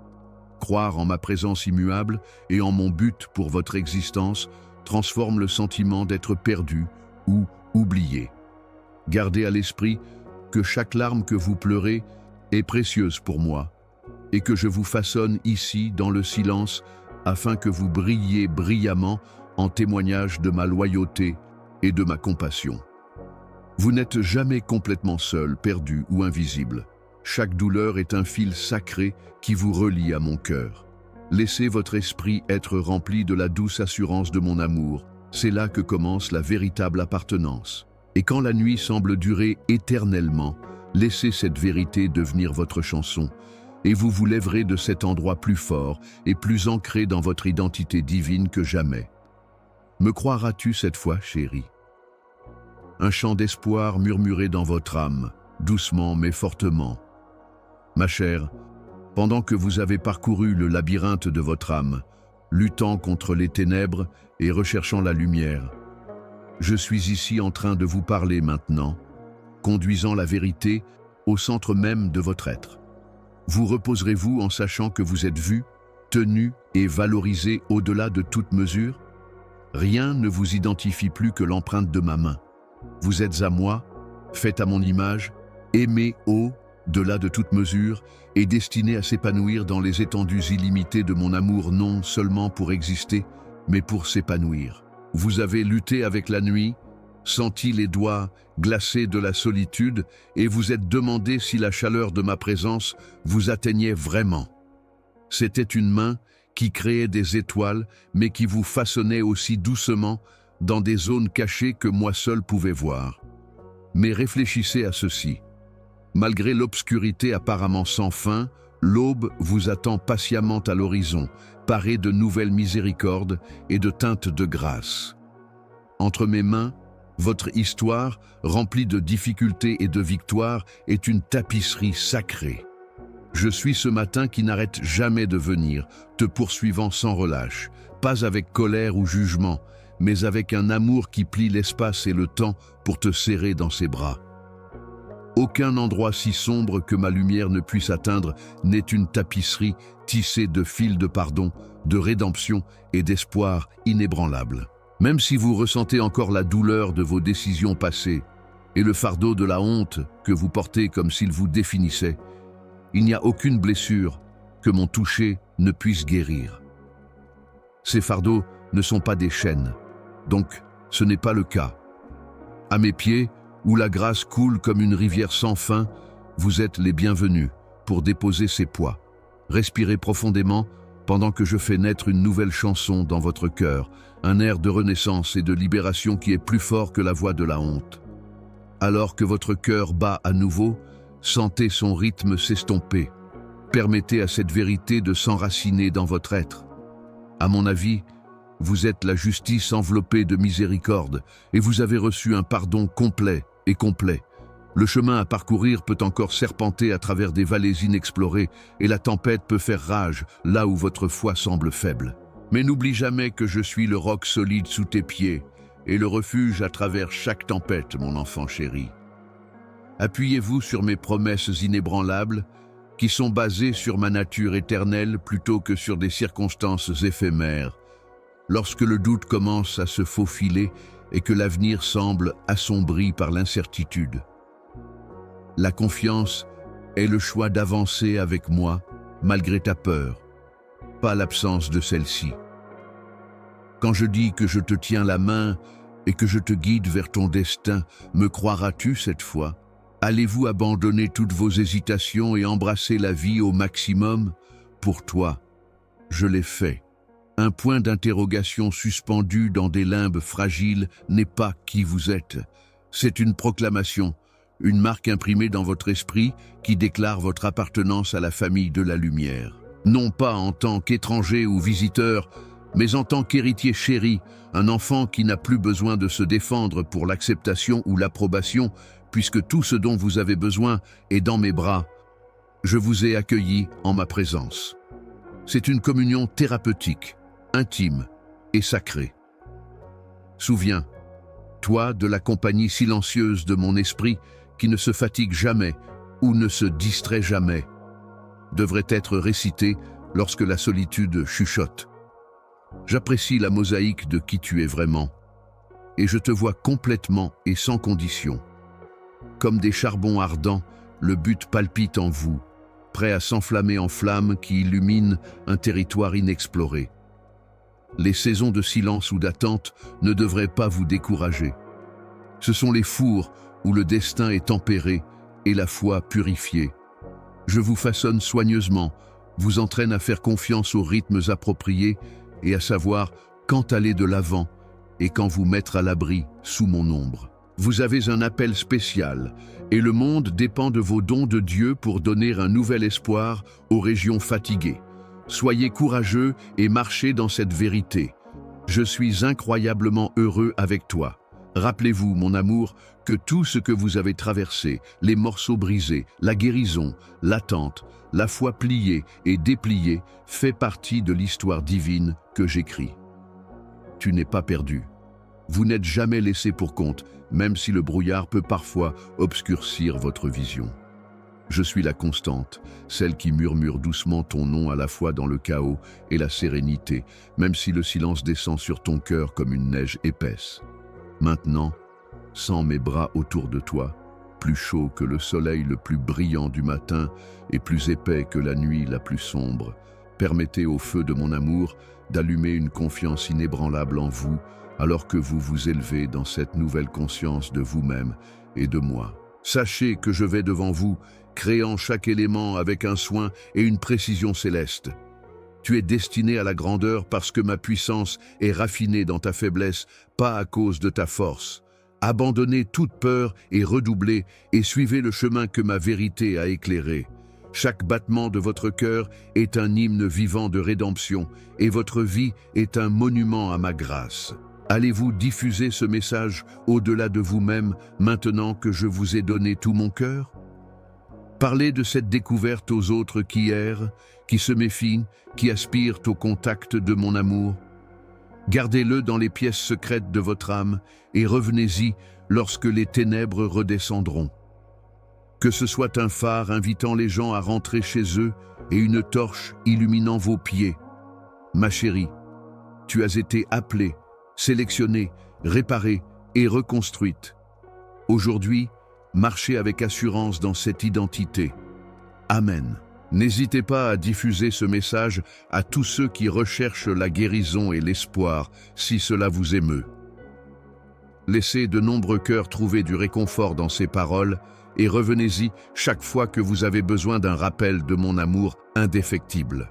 Croire en ma présence immuable et en mon but pour votre existence transforme le sentiment d'être perdu ou oublié. Gardez à l'esprit que chaque larme que vous pleurez est précieuse pour moi et que je vous façonne ici dans le silence afin que vous brilliez brillamment en témoignage de ma loyauté et de ma compassion. Vous n'êtes jamais complètement seul, perdu ou invisible. Chaque douleur est un fil sacré qui vous relie à mon cœur. Laissez votre esprit être rempli de la douce assurance de mon amour. C'est là que commence la véritable appartenance. Et quand la nuit semble durer éternellement, laissez cette vérité devenir votre chanson, et vous vous lèverez de cet endroit plus fort et plus ancré dans votre identité divine que jamais. Me croiras-tu cette fois, chérie? Un chant d'espoir murmuré dans votre âme, doucement mais fortement. Ma chère, pendant que vous avez parcouru le labyrinthe de votre âme, luttant contre les ténèbres et recherchant la lumière, je suis ici en train de vous parler maintenant, conduisant la vérité au centre même de votre être. Vous reposerez-vous en sachant que vous êtes vu, tenu et valorisé au-delà de toute mesure? Rien ne vous identifie plus que l'empreinte de ma main. Vous êtes à moi, faite à mon image, aimé au-delà de toute mesure et destiné à s'épanouir dans les étendues illimitées de mon amour, non seulement pour exister, mais pour s'épanouir. Vous avez lutté avec la nuit, senti les doigts glacés de la solitude et vous êtes demandé si la chaleur de ma présence vous atteignait vraiment. C'était une main qui créait des étoiles, mais qui vous façonnait aussi doucement dans des zones cachées que moi seul pouvais voir. Mais réfléchissez à ceci. Malgré l'obscurité apparemment sans fin, l'aube vous attend patiemment à l'horizon, parée de nouvelles miséricordes et de teintes de grâce. Entre mes mains, votre histoire, remplie de difficultés et de victoires, est une tapisserie sacrée. Je suis ce matin qui n'arrête jamais de venir, te poursuivant sans relâche, pas avec colère ou jugement, mais avec un amour qui plie l'espace et le temps pour te serrer dans ses bras. Aucun endroit si sombre que ma lumière ne puisse atteindre n'est une tapisserie tissée de fils de pardon, de rédemption et d'espoir inébranlable. Même si vous ressentez encore la douleur de vos décisions passées et le fardeau de la honte que vous portez comme s'il vous définissait, il n'y a aucune blessure que mon toucher ne puisse guérir. Ces fardeaux ne sont pas des chaînes, donc ce n'est pas le cas. À mes pieds, où la grâce coule comme une rivière sans fin, vous êtes les bienvenus pour déposer ces poids. Respirez profondément pendant que je fais naître une nouvelle chanson dans votre cœur, un air de renaissance et de libération qui est plus fort que la voix de la honte. Alors que votre cœur bat à nouveau, sentez son rythme s'estomper. Permettez à cette vérité de s'enraciner dans votre être. À mon avis, vous êtes la justice enveloppée de miséricorde et vous avez reçu un pardon complet et complet. Le chemin à parcourir peut encore serpenter à travers des vallées inexplorées et la tempête peut faire rage là où votre foi semble faible. Mais n'oublie jamais que je suis le roc solide sous tes pieds et le refuge à travers chaque tempête, mon enfant chéri. Appuyez-vous sur mes promesses inébranlables qui sont basées sur ma nature éternelle plutôt que sur des circonstances éphémères. Lorsque le doute commence à se faufiler et que l'avenir semble assombri par l'incertitude, la confiance est le choix d'avancer avec moi malgré ta peur, pas l'absence de celle-ci. Quand je dis que je te tiens la main et que je te guide vers ton destin, me croiras-tu cette fois? Allez-vous abandonner toutes vos hésitations et embrasser la vie au maximum? Pour toi, je l'ai fait. Un point d'interrogation suspendu dans des limbes fragiles n'est pas qui vous êtes. C'est une proclamation, une marque imprimée dans votre esprit qui déclare votre appartenance à la famille de la lumière. Non pas en tant qu'étranger ou visiteur, mais en tant qu'héritier chéri, un enfant qui n'a plus besoin de se défendre pour l'acceptation ou l'approbation, puisque tout ce dont vous avez besoin est dans mes bras. Je vous ai accueilli en ma présence. C'est une communion thérapeutique, intime et sacrée. Souviens, toi de la compagnie silencieuse de mon esprit qui ne se fatigue jamais ou ne se distrait jamais, devrait être récité lorsque la solitude chuchote. J'apprécie la mosaïque de qui tu es vraiment, et je te vois complètement et sans condition. Comme des charbons ardents, le but palpite en vous, prêt à s'enflammer en flammes qui illuminent un territoire inexploré. Les saisons de silence ou d'attente ne devraient pas vous décourager. Ce sont les fours où le destin est tempéré et la foi purifiée. Je vous façonne soigneusement, vous entraîne à faire confiance aux rythmes appropriés et à savoir quand aller de l'avant et quand vous mettre à l'abri sous mon ombre. Vous avez un appel spécial et le monde dépend de vos dons de Dieu pour donner un nouvel espoir aux régions fatiguées. Soyez courageux et marchez dans cette vérité. Je suis incroyablement heureux avec toi. Rappelez-vous, mon amour, que tout ce que vous avez traversé, les morceaux brisés, la guérison, l'attente, la foi pliée et dépliée, fait partie de l'histoire divine que j'écris. Tu n'es pas perdu. Vous n'êtes jamais laissé pour compte, même si le brouillard peut parfois obscurcir votre vision. Je suis la constante, celle qui murmure doucement ton nom à la fois dans le chaos et la sérénité, même si le silence descend sur ton cœur comme une neige épaisse. Maintenant, sens mes bras autour de toi, plus chaud que le soleil le plus brillant du matin et plus épais que la nuit la plus sombre. Permettez au feu de mon amour d'allumer une confiance inébranlable en vous, alors que vous vous élevez dans cette nouvelle conscience de vous-même et de moi. Sachez que je vais devant vous, créant chaque élément avec un soin et une précision céleste. Tu es destiné à la grandeur parce que ma puissance est raffinée dans ta faiblesse, pas à cause de ta force. Abandonnez toute peur et redoublez et suivez le chemin que ma vérité a éclairé. Chaque battement de votre cœur est un hymne vivant de rédemption et votre vie est un monument à ma grâce. Allez-vous diffuser ce message au-delà de vous-même maintenant que je vous ai donné tout mon cœur? Parlez de cette découverte aux autres qui errent, qui se méfient, qui aspirent au contact de mon amour. Gardez-le dans les pièces secrètes de votre âme et revenez-y lorsque les ténèbres redescendront. Que ce soit un phare invitant les gens à rentrer chez eux et une torche illuminant vos pieds. Ma chérie, tu as été appelée, sélectionnée, réparée et reconstruite. Aujourd'hui, marchez avec assurance dans cette identité. Amen. N'hésitez pas à diffuser ce message à tous ceux qui recherchent la guérison et l'espoir, si cela vous émeut. Laissez de nombreux cœurs trouver du réconfort dans ces paroles et revenez-y chaque fois que vous avez besoin d'un rappel de mon amour indéfectible.